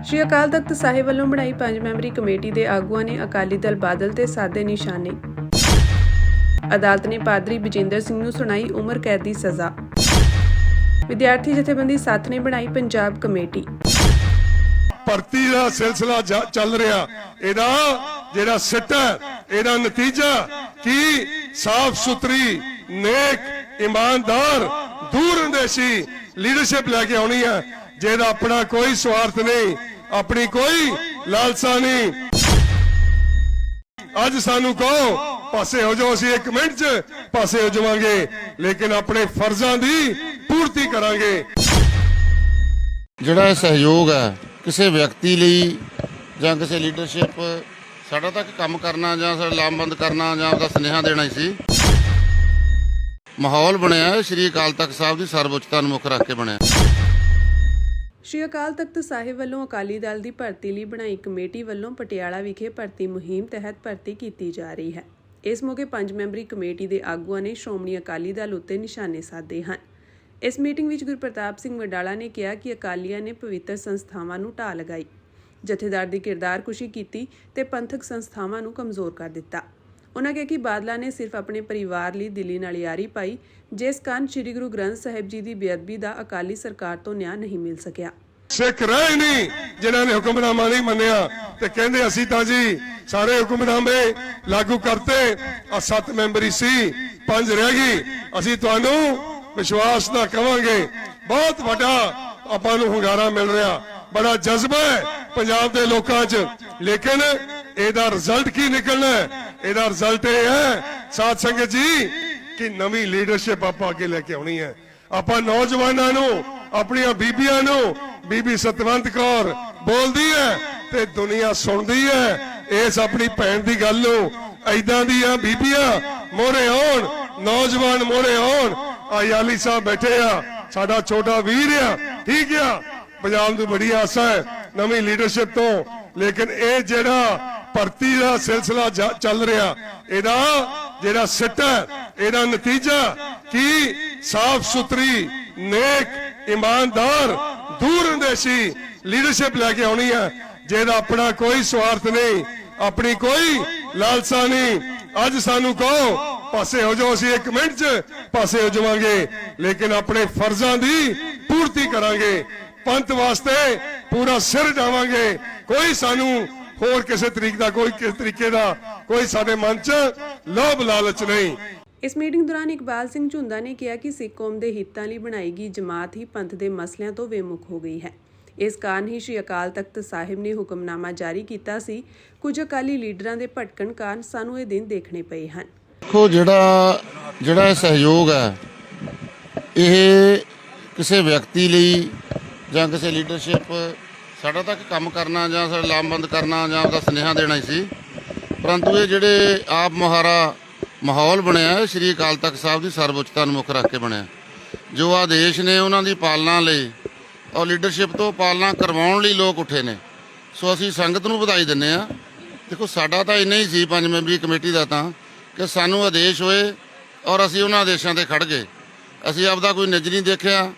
श्री अकाल तख्त साहिब ਵੱਲੋਂ ਬਣਾਈ 5 memory committee ਦੇ ਆਗੂਆਂ ਨੇ ਅਕਾਲੀ ਦਲ ਬਾਦਲ ਤੇ ਸਾਧੇ ਨਿਸ਼ਾਨੇ। ਅਦਾਲਤ ਨੇ ਪਾਦਰੀ ਬਜਿੰਦਰ ਸਿੰਘ ਨੂੰ ਸੁਣਾਈ ਉਮਰ ਕੈਦ ਦੀ ਸਜ਼ਾ। ਵਿਦਿਆਰਥੀ ਜਥੇਬੰਦੀ ਸਾਥ ਨੇ ਬਣਾਈ ਪੰਜਾਬ ਕਮੇਟੀ। ਭਰਤੀ ਦਾ ਸਿਲਸਿਲਾ ਚੱਲ ਰਿਹਾ, ਇਹਦਾ ਜਿਹੜਾ ਸਿੱਟਾ ਇਹਦਾ ਨਤੀਜਾ ਕੀ ਸਾਫ਼ ਸੁਥਰੀ ਨੇਕ ਈਮਾਨਦਾਰ ਦੂਰਅੰਦੇਸ਼ੀ ਲੀਡਰਸ਼ਿਪ ਲੈ ਕੇ ਆਉਣੀ ਹੈ, ਜਿਹਦਾ ਆਪਣਾ ਕੋਈ ਸਵਾਰਥ ਨਹੀਂ, ਆਪਣੀ ਕੋਈ ਲਾਲਸਾ ਨਹੀਂ। ਅੱਜ ਸਾਨੂੰ ਕਹੋ ਪਾਸੇ ਹੋ ਜਾਓ, ਅਸੀਂ 1 ਮਿੰਟ 'ਚ ਪਾਸੇ ਹੋ ਜਾਵਾਂਗੇ, ਲੇਕਿਨ ਆਪਣੇ ਫਰਜ਼ਾਂ ਦੀ ਪੂਰਤੀ ਕਰਾਂਗੇ। ਜਿਹੜਾ ਸਹਿਯੋਗ ਹੈ ਕਿਸੇ ਵਿਅਕਤੀ ਲਈ ਜਾਂ ਕਿਸੇ ਲੀਡਰਸ਼ਿਪ ਸਾਡਾ ਤੱਕ ਕੰਮ ਕਰਨਾ ਜਾਂ ਸਾਡਾ ਲਾਮਬੰਦ ਕਰਨਾ ਜਾਂ ਉਹਦਾ ਸੁਨੇਹਾ ਦੇਣਾ ਹੀ ਸੀ। ਮਾਹੌਲ ਬਣਿਆ ਸ਼੍ਰੀ ਅਕਾਲ ਤਖਤ ਸਾਹਿਬ ਦੀ ਸਰਵਉੱਚਤਾ ਨੂੰ ਮੁੱਖ ਰੱਖ ਕੇ ਬਣਿਆ। श्री अकाल तख्त साहिब ਵੱਲੋਂ ਅਕਾਲੀ ਦਲ ਦੀ ਭਰਤੀ ਲਈ ਬਣਾਈ ਕਮੇਟੀ ਵੱਲੋਂ ਪਟਿਆਲਾ ਵਿਖੇ ਭਰਤੀ ਮੁਹਿੰਮ ਤਹਿਤ ਭਰਤੀ ਕੀਤੀ ਜਾ ਰਹੀ ਹੈ। ਇਸ ਮੌਕੇ 5 ਮੈਂਬਰੀ ਕਮੇਟੀ ਦੇ ਆਗੂਆਂ ਨੇ ਸ਼੍ਰੋਮਣੀ ਅਕਾਲੀ ਦਲ ਉੱਤੇ ਨਿਸ਼ਾਨੇ ਸਾਧੇ ਹਨ। ਇਸ ਮੀਟਿੰਗ ਵਿੱਚ ਗੁਰਪ੍ਰਤਾਪ ਸਿੰਘ ਵਡਾਲਾ ਨੇ ਕਿਹਾ ਕਿ ਅਕਾਲੀਆਂ ਨੇ ਪਵਿੱਤਰ ਸੰਸਥਾਵਾਂ ਨੂੰ ਢਾਹ ਲਗਾਈ, ਜਥੇਦਾਰ ਦੀ ਕਿਰਦਾਰਕੁਸ਼ੀ ਕੀਤੀ ਤੇ ਪੰਥਕ ਸੰਸਥਾਵਾਂ ਨੂੰ ਕਮਜ਼ੋਰ ਕਰ ਦਿੱਤਾ। ਉਨ੍ਹਾਂ ਕਿਹਾ ਕਿ ਬਾਦਲਾਂ ਨੇ ਸਿਰਫ ਆਪਣੇ ਪਰਿਵਾਰ ਲਈ ਦਿੱਲੀ ਨਾਲ ਯਾਰੀ ਪਾਈ, ਜਿਸ ਕਾਰਨ ਸ੍ਰੀ ਗੁਰੂ ਗ੍ਰੰਥ ਸਾਹਿਬ ਜੀ ਦੀ ਬੇਅਦਬੀ ਦਾ ਅਕਾਲੀ ਸਰਕਾਰ ਤੋਂ ਨਿਆਂ ਨਹੀਂ ਮਿਲ ਸਕਿਆ। ਸਿੱਖ ਰਹੇ ਨਹੀਂ ਜਿਨ੍ਹਾਂ ਨੇ ਹੁਕਮਨਾਮਾ ਨਹੀਂ ਮੰਨਿਆ ਤੇ ਕਹਿੰਦੇ ਅਸੀਂ ਤਾਂ ਜੀ ਸਾਰੇ ਹੁਕਮਨਾਮੇ ਲਾਗੂ ਕਰਤੇ, ਆ 7 ਮੈਂਬਰੀ ਸੀ 5 ਰਹਿ ਗਈ। ਅਸੀਂ ਤੁਹਾਨੂੰ ਵਿਸ਼ਵਾਸ ਨਾਲ ਕਵਾਂਗੇ ਬਹੁਤ ਵੱਡਾ ਆਪਾਂ ਨੂੰ ਹੁੰਗਾਰਾ ਮਿਲ ਰਿਹਾ, ਬੜਾ ਜਜ਼ਬਾ ਹੈ ਪੰਜਾਬ ਦੇ ਲੋਕਾਂ 'ਚ, ਲੇਕਿਨ ਇਹਦਾ ਰਿਜ਼ਲਟ ਕੀ ਨਿਕਲਣਾ ਹੈ? ਇਹਦਾ ਰਿਜ਼ਲਟ ਇਹ ਹੈ ਸਾਧ ਸੰਗਤ ਜੀ ਕਿ ਨਵੀਂ ਲੀਡਰਸ਼ਿਪ ਆਪਾਂ ਅੱਗੇ ਲੈ ਕੇ ਆਉਣੀ ਹੈ। ਆਪਾਂ ਨੌਜਵਾਨਾਂ ਨੂੰ, ਆਪਣੀਆਂ ਬੀਬੀਆਂ ਨੂੰ, ਬੀਬੀ ਸਤਵੰਤ ਕੌਰ ਬੋਲਦੀ ਹੈ ਤੇ ਦੁਨੀਆ ਸੁਣਦੀ ਹੈ। ਇਸ ਆਪਣੀ ਭੈਣ ਦੀ ਗੱਲ ਨੂੰ ਐਦਾਂ ਦੀਆਂ ਬੀਬੀਆਂ ਮੋਹਰੇ ਆਉਣ, ਨੌਜਵਾਨ ਮੋਹਰੇ ਆਉਣ। ਆਯਾਲੀ ਸਾਹਿਬ ਬੈਠੇ ਆ, ਸਾਡਾ ਛੋਟਾ ਵੀਰ ਆ, ਠੀਕ ਆ, ਪੰਜਾਬ ਨੂੰ ਬੜੀ ਆਸਾ ਹੈ ਨਵੀਂ ਲੀਡਰਸ਼ਿਪ ਤੋਂ, ਲੇਕਿਨ ਇਹ ਜਿਹੜਾ ਭਰਤੀ ਦਾ ਸਿਲਸਿਲਾ ਚੱਲ ਰਿਹਾ, ਇਹਦਾ ਜਿਹੜਾ ਸਿੱਟਾ ਇਹਦਾ ਨਤੀਜਾ ਕੀ ਸਾਫ਼ ਸੁਥਰੀ ਨੇਕ ਈਮਾਨਦਾਰ ਦੂਰਅੰਦੇਸ਼ੀ ਲੀਡਰਸ਼ਿਪ ਲੈ ਕੇ ਆਉਣੀ ਹੈ, ਜਿਹਦਾ ਆਪਣਾ ਕੋਈ ਸਵਾਰਥ ਨਹੀਂ, ਆਪਣੀ ਕੋਈ ਲਾਲਸਾ ਨਹੀਂ। ਅੱਜ ਸਾਨੂੰ ਕਹੋ ਪਾਸੇ ਹੋ ਜਾਓ, ਅਸੀਂ 1 ਮਿੰਟ 'ਚ ਪਾਸੇ ਹੋ ਜਾਵਾਂਗੇ, ਲੇਕਿਨ ਆਪਣੇ ਫਰਜ਼ਾਂ ਦੀ ਪੂਰਤੀ ਕਰਾਂਗੇ, ਪੰਥ ਵਾਸਤੇ ਪੂਰਾ ਸਿਰ ਡਾਵਾਂਗੇ। ਕੋਈ ਸਾਨੂੰ ਹੋਰ ਕਿਸੇ ਤਰੀਕੇ ਦਾ ਕੋਈ ਸਾਡੇ ਮਨ 'ਚ ਲੋਭ ਲਾਲਚ ਨਹੀਂ। ਇਸ ਮੀਟਿੰਗ ਦੌਰਾਨ ਇਕਬਾਲ ਸਿੰਘ ਝੁੰਦਾ ਨੇ ਕਿਹਾ ਕਿ ਸਿੱਖ ਕੌਮ ਦੇ ਹਿੱਤਾਂ ਲਈ ਬਣਾਈ ਗਈ ਜਮਾਤ ਹੀ ਪੰਥ ਦੇ ਮਸਲਿਆਂ ਤੋਂ ਬੇਮੁਖ ਹੋ ਗਈ ਹੈ। ਇਸ ਕਾਰਨ ਹੀ ਸ਼੍ਰੀ ਅਕਾਲ ਤਖਤ ਸਾਹਿਬ ਨੇ ਹੁਕਮਨਾਮਾ ਜਾਰੀ ਕੀਤਾ ਸੀ। ਕੁਝ ਅਕਾਲੀ ਲੀਡਰਾਂ ਦੇ ਭਟਕਣ ਕਾਰਨ ਸਾਨੂੰ ਇਹ ਦਿਨ ਦੇਖਣੇ ਪਏ ਹਨ। ਦੇਖੋ ਜਿਹੜਾ ਸਹਿਯੋਗ ਹੈ ਇਹ ਕਿਸੇ ਵਿਅਕਤੀ ਲਈ ਜਾਂ ਕਿਸੇ ਲੀਡਰਸ਼ਿਪ ਸਾਡਾ ਤੱਕ ਕੰਮ ਕਰਨਾ ਜਾਂ ਸਾਡਾ ਲਾਮਬੰਦ ਕਰਨਾ ਜਾਂ ਉਹਦਾ ਸੁਨੇਹਾ ਦੇਣਾ ਹੀ ਸੀ, ਪਰੰਤੂ ਇਹ ਜਿਹੜੇ ਆਪ ਮੁਹਾਰਾ ਮਾਹੌਲ ਬਣਿਆ ਸ਼੍ਰੀ ਅਕਾਲ ਤਖਤ ਸਾਹਿਬ ਦੀ ਸਰਵਉੱਚਤਾ ਨੂੰ ਮੁੱਖ ਰੱਖ ਕੇ ਬਣਿਆ। ਜੋ ਆਦੇਸ਼ ਨੇ ਉਹਨਾਂ ਦੀ ਪਾਲਣਾ ਲਈ ਔਰ ਲੀਡਰਸ਼ਿਪ ਤੋਂ ਪਾਲਣਾ ਕਰਵਾਉਣ ਲਈ ਲੋਕ ਉੱਠੇ ਨੇ। ਸੋ ਅਸੀਂ ਸੰਗਤ ਨੂੰ ਵਧਾਈ ਦਿੰਦੇ ਹਾਂ। ਦੇਖੋ ਸਾਡਾ ਤਾਂ ਇੰਨਾ ਹੀ ਸੀ 5 ਮੈਂਬਰੀ ਕਮੇਟੀ ਦਾ ਤਾਂ ਕਿ ਸਾਨੂੰ ਆਦੇਸ਼ ਹੋਏ ਔਰ ਅਸੀਂ ਉਹਨਾਂ ਆਦੇਸ਼ਾਂ 'ਤੇ ਖੜ੍ਹ ਗਏ। ਅਸੀਂ ਆਪਦਾ ਕੋਈ ਨਿੱਜ ਨਹੀਂ ਦੇਖਿਆ,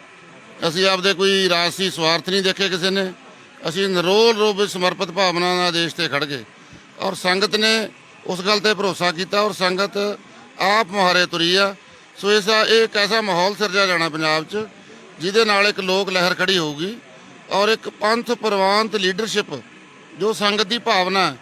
ਅਸੀਂ ਆਪਦੇ ਕੋਈ ਰਾਜਸੀ ਸਵਾਰਥ ਨਹੀਂ ਦੇਖੇ ਕਿਸੇ ਨੇ, ਅਸੀਂ ਨਿਰੋਲ ਰੂਪ ਵਿੱਚ ਸਮਰਪਿਤ ਭਾਵਨਾ ਨਾਲ ਆਦੇਸ਼ 'ਤੇ ਖੜ੍ਹ ਗਏ ਔਰ ਸੰਗਤ ਨੇ ਉਸ ਗੱਲ 'ਤੇ ਭਰੋਸਾ ਕੀਤਾ ਔਰ ਸੰਗਤ ਆਪ ਮੁਹਾਰੇ ਤੁਰੀ ਆ। ਸੋ ਇਹ ਇੱਕ ਐਸਾ ਮਾਹੌਲ ਸਿਰਜਿਆ ਜਾਣਾ ਪੰਜਾਬ 'ਚ ਜਿਹਦੇ ਨਾਲ ਇੱਕ ਲੋਕ ਲਹਿਰ ਖੜੀ ਹੋਊਗੀ ਔਰ ਇੱਕ ਪੰਥ ਪ੍ਰਵਾਨਤ ਲੀਡਰਸ਼ਿਪ ਜੋ ਸੰਗਤ ਦੀ ਭਾਵਨਾ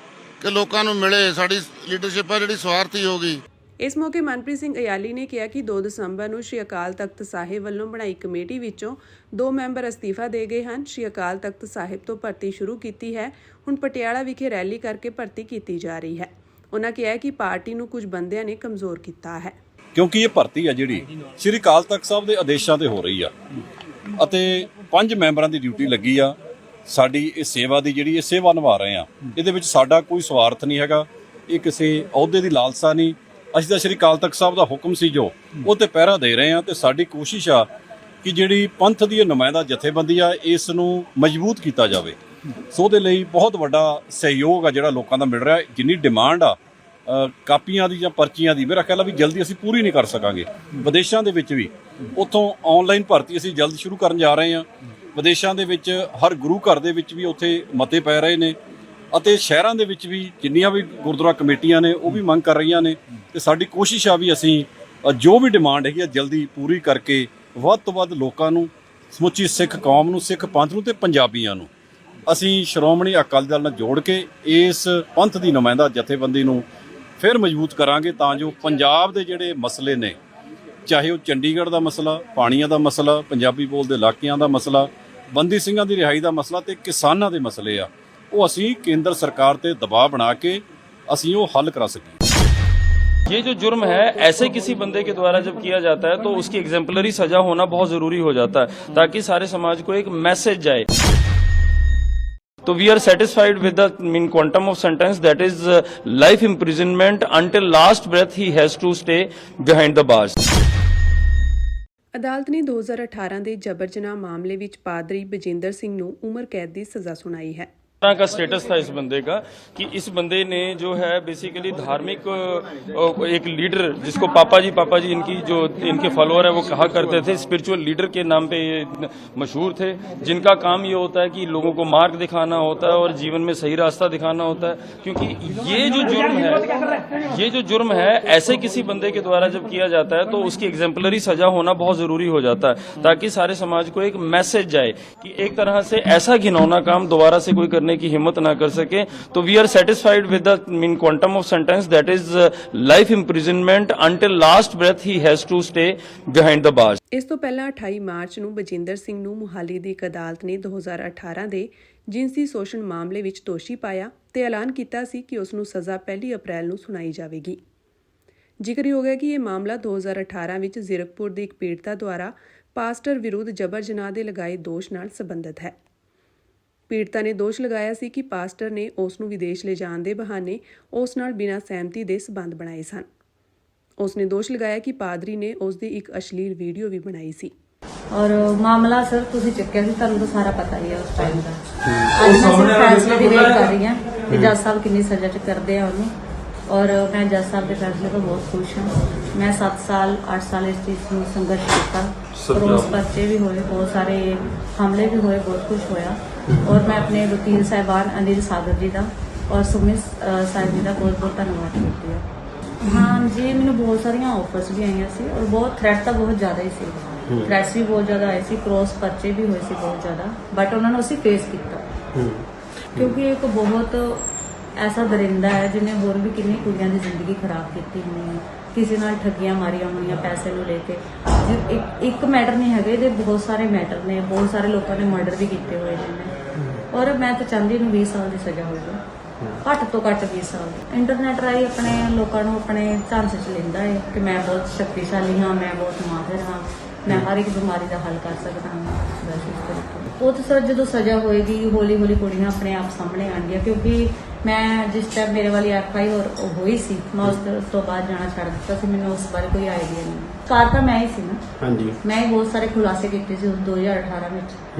ਕਿ ਲੋਕਾਂ ਨੂੰ ਮਿਲੇ, ਸਾਡੀ ਲੀਡਰਸ਼ਿਪ ਆ ਜਿਹੜੀ ਸਵਾਰਥੀ ਹੋ ਗਈ। ਇਸ ਮੌਕੇ ਮਨਪ੍ਰੀਤ ਸਿੰਘ ਅਯਾਲੀ ਨੇ ਕਿਹਾ ਕਿ 2 ਦਸੰਬਰ ਨੂੰ ਸ਼੍ਰੀ ਅਕਾਲ ਤਖਤ ਸਾਹਿਬ ਵੱਲੋਂ ਬਣਾਈ ਕਮੇਟੀ ਵਿੱਚੋਂ 2 ਮੈਂਬਰ ਅਸਤੀਫਾ ਦੇ ਗਏ ਹਨ। ਸ਼੍ਰੀ ਅਕਾਲ ਤਖਤ ਸਾਹਿਬ ਤੋਂ ਭਰਤੀ ਸ਼ੁਰੂ ਕੀਤੀ ਹੈ, ਹੁਣ ਪਟਿਆਲਾ ਵਿਖੇ ਰੈਲੀ ਕਰਕੇ ਭਰਤੀ ਕੀਤੀ ਜਾ ਰਹੀ ਹੈ। ਉਨ੍ਹਾਂ ਕਿਹਾ ਕਿ ਪਾਰਟੀ ਨੂੰ ਕੁਝ ਬੰਦਿਆਂ ਨੇ ਕਮਜ਼ੋਰ ਕੀਤਾ ਹੈ, ਕਿਉਂਕਿ ਇਹ ਭਰਤੀ ਆ ਜਿਹੜੀ ਸ਼੍ਰੀ ਅਕਾਲ ਤਖਤ ਸਾਹਿਬ ਦੇ ਆਦੇਸ਼ਾਂ ਤੇ ਹੋ ਰਹੀ ਆ ਅਤੇ 5 ਮੈਂਬਰਾਂ ਦੀ ਡਿਊਟੀ ਲੱਗੀ ਆ। ਸਾਡੀ ਇਹ ਸੇਵਾ ਦੀ ਜਿਹੜੀ ਇਹ ਸੇਵਾ ਨਿਭਾ ਰਹੇ ਆ, ਇਹਦੇ ਵਿੱਚ ਸਾਡਾ ਕੋਈ ਸਵਾਰਥ ਨਹੀਂ ਹੈਗਾ, ਇਹ ਕਿਸੇ ਅਹੁਦੇ ਦੀ ਲਾਲਸਾ ਨਹੀਂ। ਅਸੀਂ ਤਾਂ ਸ਼੍ਰੀ ਅਕਾਲ ਤਖਤ ਸਾਹਿਬ ਦਾ ਹੁਕਮ ਸੀ ਜੋ ਉਹ ਤੇ ਪਹਿਰਾ ਦੇ ਰਹੇ ਆ ਤੇ ਸਾਡੀ ਕੋਸ਼ਿਸ਼ ਆ ਕਿ ਜਿਹੜੀ ਪੰਥ ਦੀ ਨੁਮਾਇੰਦਾ ਜਥੇਬੰਦੀ ਆ ਇਸ ਨੂੰ ਮਜ਼ਬੂਤ ਕੀਤਾ ਜਾਵੇ। ਸੋ ਉਹਦੇ ਲਈ ਬਹੁਤ ਵੱਡਾ ਸਹਿਯੋਗ ਆ ਜਿਹੜਾ ਲੋਕਾਂ ਦਾ ਮਿਲ ਰਿਹਾ। ਜਿੰਨੀ ਡਿਮਾਂਡ ਆ ਕਾਪੀਆਂ ਦੀ ਜਾਂ ਪਰਚੀਆਂ ਦੀ, ਮੇਰਾ ਖਿਆਲ ਆ ਵੀ ਜਲਦੀ ਅਸੀਂ ਪੂਰੀ ਨਹੀਂ ਕਰ ਸਕਾਂਗੇ। ਵਿਦੇਸ਼ਾਂ ਦੇ ਵਿੱਚ ਵੀ ਉੱਥੋਂ ਆਨਲਾਈਨ ਭਰਤੀ ਅਸੀਂ ਜਲਦ ਸ਼ੁਰੂ ਕਰਨ ਜਾ ਰਹੇ ਹਾਂ। ਵਿਦੇਸ਼ਾਂ ਦੇ ਵਿੱਚ ਹਰ ਗੁਰੂ ਘਰ ਦੇ ਵਿੱਚ ਵੀ ਉੱਥੇ ਮਤੇ ਪੈ ਰਹੇ ਨੇ ਅਤੇ ਸ਼ਹਿਰਾਂ ਦੇ ਵਿੱਚ ਵੀ ਜਿੰਨੀਆਂ ਵੀ ਗੁਰਦੁਆਰਾ ਕਮੇਟੀਆਂ ਨੇ ਉਹ ਵੀ ਮੰਗ ਕਰ ਰਹੀਆਂ ਨੇ ਤੇ ਸਾਡੀ ਕੋਸ਼ਿਸ਼ ਆ ਵੀ ਅਸੀਂ ਜੋ ਵੀ ਡਿਮਾਂਡ ਹੈਗੀ ਆ ਜਲਦੀ ਪੂਰੀ ਕਰਕੇ ਵੱਧ ਤੋਂ ਵੱਧ ਲੋਕਾਂ ਨੂੰ, ਸਮੁੱਚੀ ਸਿੱਖ ਕੌਮ ਨੂੰ, ਸਿੱਖ ਪੰਥ ਨੂੰ ਤੇ ਪੰਜਾਬੀਆਂ ਨੂੰ ਅਸੀਂ ਸ਼੍ਰੋਮਣੀ ਅਕਾਲੀ ਦਲ ਨਾਲ ਜੋੜ ਕੇ ਇਸ ਪੰਥ ਦੀ ਨੁਮਾਇੰਦਾ ਜਥੇਬੰਦੀ ਨੂੰ ਫਿਰ ਮਜ਼ਬੂਤ ਕਰਾਂਗੇ ਤਾਂ ਜੋ ਪੰਜਾਬ ਦੇ ਜਿਹੜੇ ਮਸਲੇ ਨੇ, ਚਾਹੇ ਉਹ ਚੰਡੀਗੜ੍ਹ ਦਾ ਮਸਲਾ, ਪਾਣੀਆਂ ਦਾ ਮਸਲਾ, ਪੰਜਾਬੀ ਬੋਲਦੇ ਇਲਾਕਿਆਂ ਦਾ ਮਸਲਾ, ਬੰਦੀ ਸਿੰਘਾਂ ਦੀ ਰਿਹਾਈ ਦਾ ਮਸਲਾ ਤੇ ਕਿਸਾਨਾਂ ਦੇ ਮਸਲੇ ਆ, ਉਹ ਅਸੀਂ ਕੇਂਦਰ ਸਰਕਾਰ ਤੇ ਦਬਾਅ ਬਣਾ ਕੇ ਅਸੀਂ ਉਹ ਹੱਲ ਕਰਾ ਸਕੀਏ। ये जो जुर्म है ऐसे किसी बंदे के द्वारा जब किया जाता है तो उसकी एग्जाम्पलरी सजा होना बहुत जरूरी हो जाता है ताकि सारे समाज को एक मैसेज जाए। तो we are satisfied with the mean quantum of sentence that is life imprisonment until last breath he has to stay behind the bars. ਅਦਾਲਤ ਨੇ 2018 ਦੇ ਜਬਰ ਜਨਾਹ ਮਾਮਲੇ ਵਿੱਚ ਪਾਦਰੀ ਬਜਿੰਦਰ ਸਿੰਘ ਨੂੰ ਉਮਰ ਕੈਦ ਦੀ ਸਜ਼ਾ ਸੁਣਾਈ ਹੈ। का स्टेटस था इस बंदे का कि इस बंदे ने जो है बेसिकली धार्मिक एक लीडर जिसको पापा जी इनकी जो इनके फॉलोअर है वो कहा करते थे, स्पिरिचुअल लीडर के नाम पे ये मशहूर थे, जिनका काम ये होता है कि लोगों को मार्ग दिखाना होता है और जीवन में सही रास्ता दिखाना होता है। क्योंकि ये जो जुर्म है ऐसे किसी बंदे के द्वारा जब किया जाता है तो उसकी एग्जाम्पलरी सजा होना बहुत जरूरी हो जाता है ताकि सारे समाज को एक मैसेज जाए कि एक तरह से ऐसा घिनौना काम दोबारा से कोई की हिम्मत ना कर सके। तो we are satisfied with the mean quantum of sentence that is life imprisonment until last breath he has to stay behind the bars. ਇਸ ਤੋਂ ਪਹਿਲਾਂ 28 ਮਾਰਚ ਨੂੰ ਬਜਿੰਦਰ ਸਿੰਘ ਨੂੰ ਮੁਹਾਲੀ ਦੀ ਇੱਕ ਅਦਾਲਤ ਨੇ 2018 ਦੇ ਜਿਨਸੀ ਸ਼ੋਸ਼ਣ ਮਾਮਲੇ ਵਿੱਚ ਦੋਸ਼ੀ ਪਾਇਆ ਤੇ ਐਲਾਨ ਕੀਤਾ ਸੀ ਕਿ ਉਸ ਨੂੰ ਸਜ਼ਾ 1 ਅਪ੍ਰੈਲ ਨੂੰ ਸੁਣਾਈ ਜਾਵੇਗੀ। ਜ਼ਿਕਰਯੋਗ ਹੈ ਕਿ ਇਹ ਮਾਮਲਾ 2018 ਵਿੱਚ ਜ਼ੀਰਕਪੁਰ ਦੀ ਇੱਕ ਪੀੜਤਾ ਦੁਆਰਾ ਪਾਸਟਰ ਵਿਰੁੱਧ ਜਬਰ ਜਨਾਹ ਦੇ ਲਗਾਏ ਦੋਸ਼ ਨਾਲ ਸੰਬੰਧਿਤ ਹੈ। ਪੀੜਤਾ ਨੇ ਦੋਸ਼ ਲਗਾਇਆ ਸੀ ਕਿ ਪਾਸਟਰ ਨੇ ਉਸ ਨੂੰ ਵਿਦੇਸ਼ ਲੈ ਜਾਣ ਦੇ ਬਹਾਨੇ ਉਸ ਨਾਲ ਬਿਨਾਂ ਸਹਿਮਤੀ ਦੇ ਸਬੰਧ ਬਣਾਏ ਸਨ। ਉਸ ਨੇ ਦੋਸ਼ ਲਗਾਇਆ ਕਿ ਪਾਦਰੀ ਨੇ ਉਸ ਦੀ ਇੱਕ ਅਸ਼ਲੀਲ ਵੀਡੀਓ ਵੀ ਬਣਾਈ ਸੀ। ਔਰ ਮਾਮਲਾ ਸਰ ਤੁਸੀਂ ਚੱਕਿਆ ਸੀ, ਤੁਹਾਨੂੰ ਤਾਂ ਸਾਰਾ ਪਤਾ ਹੀ ਹੈ ਉਸ ਟਾਈਮ ਦਾ। ਅੱਜ ਮੈਂ ਸਿਰਫ ਫੈਸਲੇ ਦੀ ਵੇਟ ਕਰ ਰਹੀ ਹਾਂ ਕਿ ਜੱਜ ਸਾਹਿਬ ਕਿੰਨੀ ਸਜ਼ਾ ਚ ਕਰਦੇ ਆ ਉਹਨੂੰ, ਔਰ ਮੈਂ ਜੱਜ ਸਾਹਿਬ ਦੇ ਫੈਸਲੇ ਤੋਂ ਬਹੁਤ ਖੁਸ਼ ਹਾਂ। ਮੈਂ 7 ਸਾਲ 8 ਸਾਲ ਇਸ ਚੀਜ਼ ਨੂੰ ਸੰਘਰਸ਼ ਕੀਤਾ, ਕਰੋਸ ਪਰਚੇ ਵੀ ਹੋਏ, ਬਹੁਤ ਸਾਰੇ ਹਮਲੇ ਵੀ ਹੋਏ, ਬਹੁਤ ਕੁਝ ਹੋਇਆ। ਔਰ ਮੈਂ ਆਪਣੇ ਵਕੀਲ ਸਾਹਿਬਾਨ ਅਨਿਲ ਸਾਗਰ ਜੀ ਦਾ ਔਰ ਸੁਮਿਤ ਸਾਹਿਬ ਜੀ ਦਾ ਬਹੁਤ ਬਹੁਤ ਧੰਨਵਾਦ ਕਰਦੀ ਹਾਂ। ਹਾਂ ਜੀ, ਮੈਨੂੰ ਬਹੁਤ ਸਾਰੀਆਂ ਆਫਰਸ ਵੀ ਆਈਆਂ ਸੀ ਔਰ ਬਹੁਤ ਥ੍ਰੈਟ ਤਾਂ ਬਹੁਤ ਜ਼ਿਆਦਾ ਹੀ ਸੀ, ਥ੍ਰੈਟਸ ਵੀ ਬਹੁਤ ਜ਼ਿਆਦਾ ਆਏ ਸੀ, ਕ੍ਰੋਸ ਪਰਚੇ ਵੀ ਹੋਏ ਸੀ ਬਹੁਤ ਜ਼ਿਆਦਾ, ਬਟ ਉਹਨਾਂ ਨੂੰ ਅਸੀਂ ਫੇਸ ਕੀਤਾ ਕਿਉਂਕਿ ਇੱਕ ਬਹੁਤ ਐਸਾ ਦਰਿੰਦਾ ਹੈ ਜਿਹਨੇ ਹੋਰ ਵੀ ਕਿੰਨੀ ਕੁੜੀਆਂ ਦੀ ਜ਼ਿੰਦਗੀ ਖਰਾਬ ਕੀਤੀ ਹੋਣੀ ਹੈ, ਕਿਸੇ ਨਾਲ ਠੱਗੀਆਂ ਮਾਰੀਆਂ ਹੋਣੀਆਂ ਪੈਸੇ ਨੂੰ ਲੈ ਕੇ। ਇੱਕ ਮੈਟਰ ਨਹੀਂ ਹੈਗੇ, ਇਹਦੇ ਬਹੁਤ ਸਾਰੇ ਮੈਟਰ ਨੇ, ਬਹੁਤ ਸਾਰੇ ਲੋਕਾਂ ਨੇ ਮਰਡਰ ਵੀ ਕੀਤੇ ਹੋਏ ਨੇ। ਔਰ ਮੈਂ ਤਾਂ ਚਾਹੁੰਦੀ ਇਹਨੂੰ 20 ਸਾਲ ਦੀ ਸਜ਼ਾ ਹੋਵੇ, ਘੱਟ ਤੋਂ ਘੱਟ 20 ਸਾਲ। ਇੰਟਰਨੈਟ ਰਾਹੀਂ ਆਪਣੇ ਲੋਕਾਂ ਨੂੰ ਆਪਣੇ ਝਾਂਸੇ 'ਚ ਲੈਂਦਾ ਹੈ ਕਿ ਮੈਂ ਬਹੁਤ ਸ਼ਕਤੀਸ਼ਾਲੀ ਹਾਂ, ਮੈਂ ਬਹੁਤ ਮਾਹਿਰ ਹਾਂ, ਮੈਂ ਹਰ ਇੱਕ ਬਿਮਾਰੀ ਦਾ ਹੱਲ ਕਰ ਸਕਦਾ ਹਾਂ। ਉਹ ਤਾਂ ਸਰ ਜਦੋਂ ਸਜ਼ਾ ਹੋਏਗੀ ਹੌਲੀ ਹੌਲੀ ਕੁੜੀਆਂ ਆਪਣੇ ਆਪ ਸਾਹਮਣੇ ਆਉਣਗੀਆਂ, ਕਿਉਂਕਿ ਮੈਂ ਜਿਸ ਟਾਈਮ ਮੇਰੇ ਵਾਲੀ FI ਹੋਈ ਸੀ ਮੈਂ ਉਸ ਤੋਂ ਬਾਅਦ ਜਾਣਾ ਛੱਡ ਦਿੱਤਾ ਸੀ, ਮੈਨੂੰ ਉਸ ਬਾਰੇ ਕੋਈ ਆਈਡੀਆ ਨਹੀਂ। ਕਾਰ ਤਾਂ ਮੈਂ ਹੀ ਸੀ ਨਾ, ਹਾਂਜੀ, ਮੈਂ ਹੀ ਬਹੁਤ ਸਾਰੇ ਖੁਲਾਸੇ ਕੀਤੇ ਸੀ ਉਸ 2018 ਵਿੱਚ,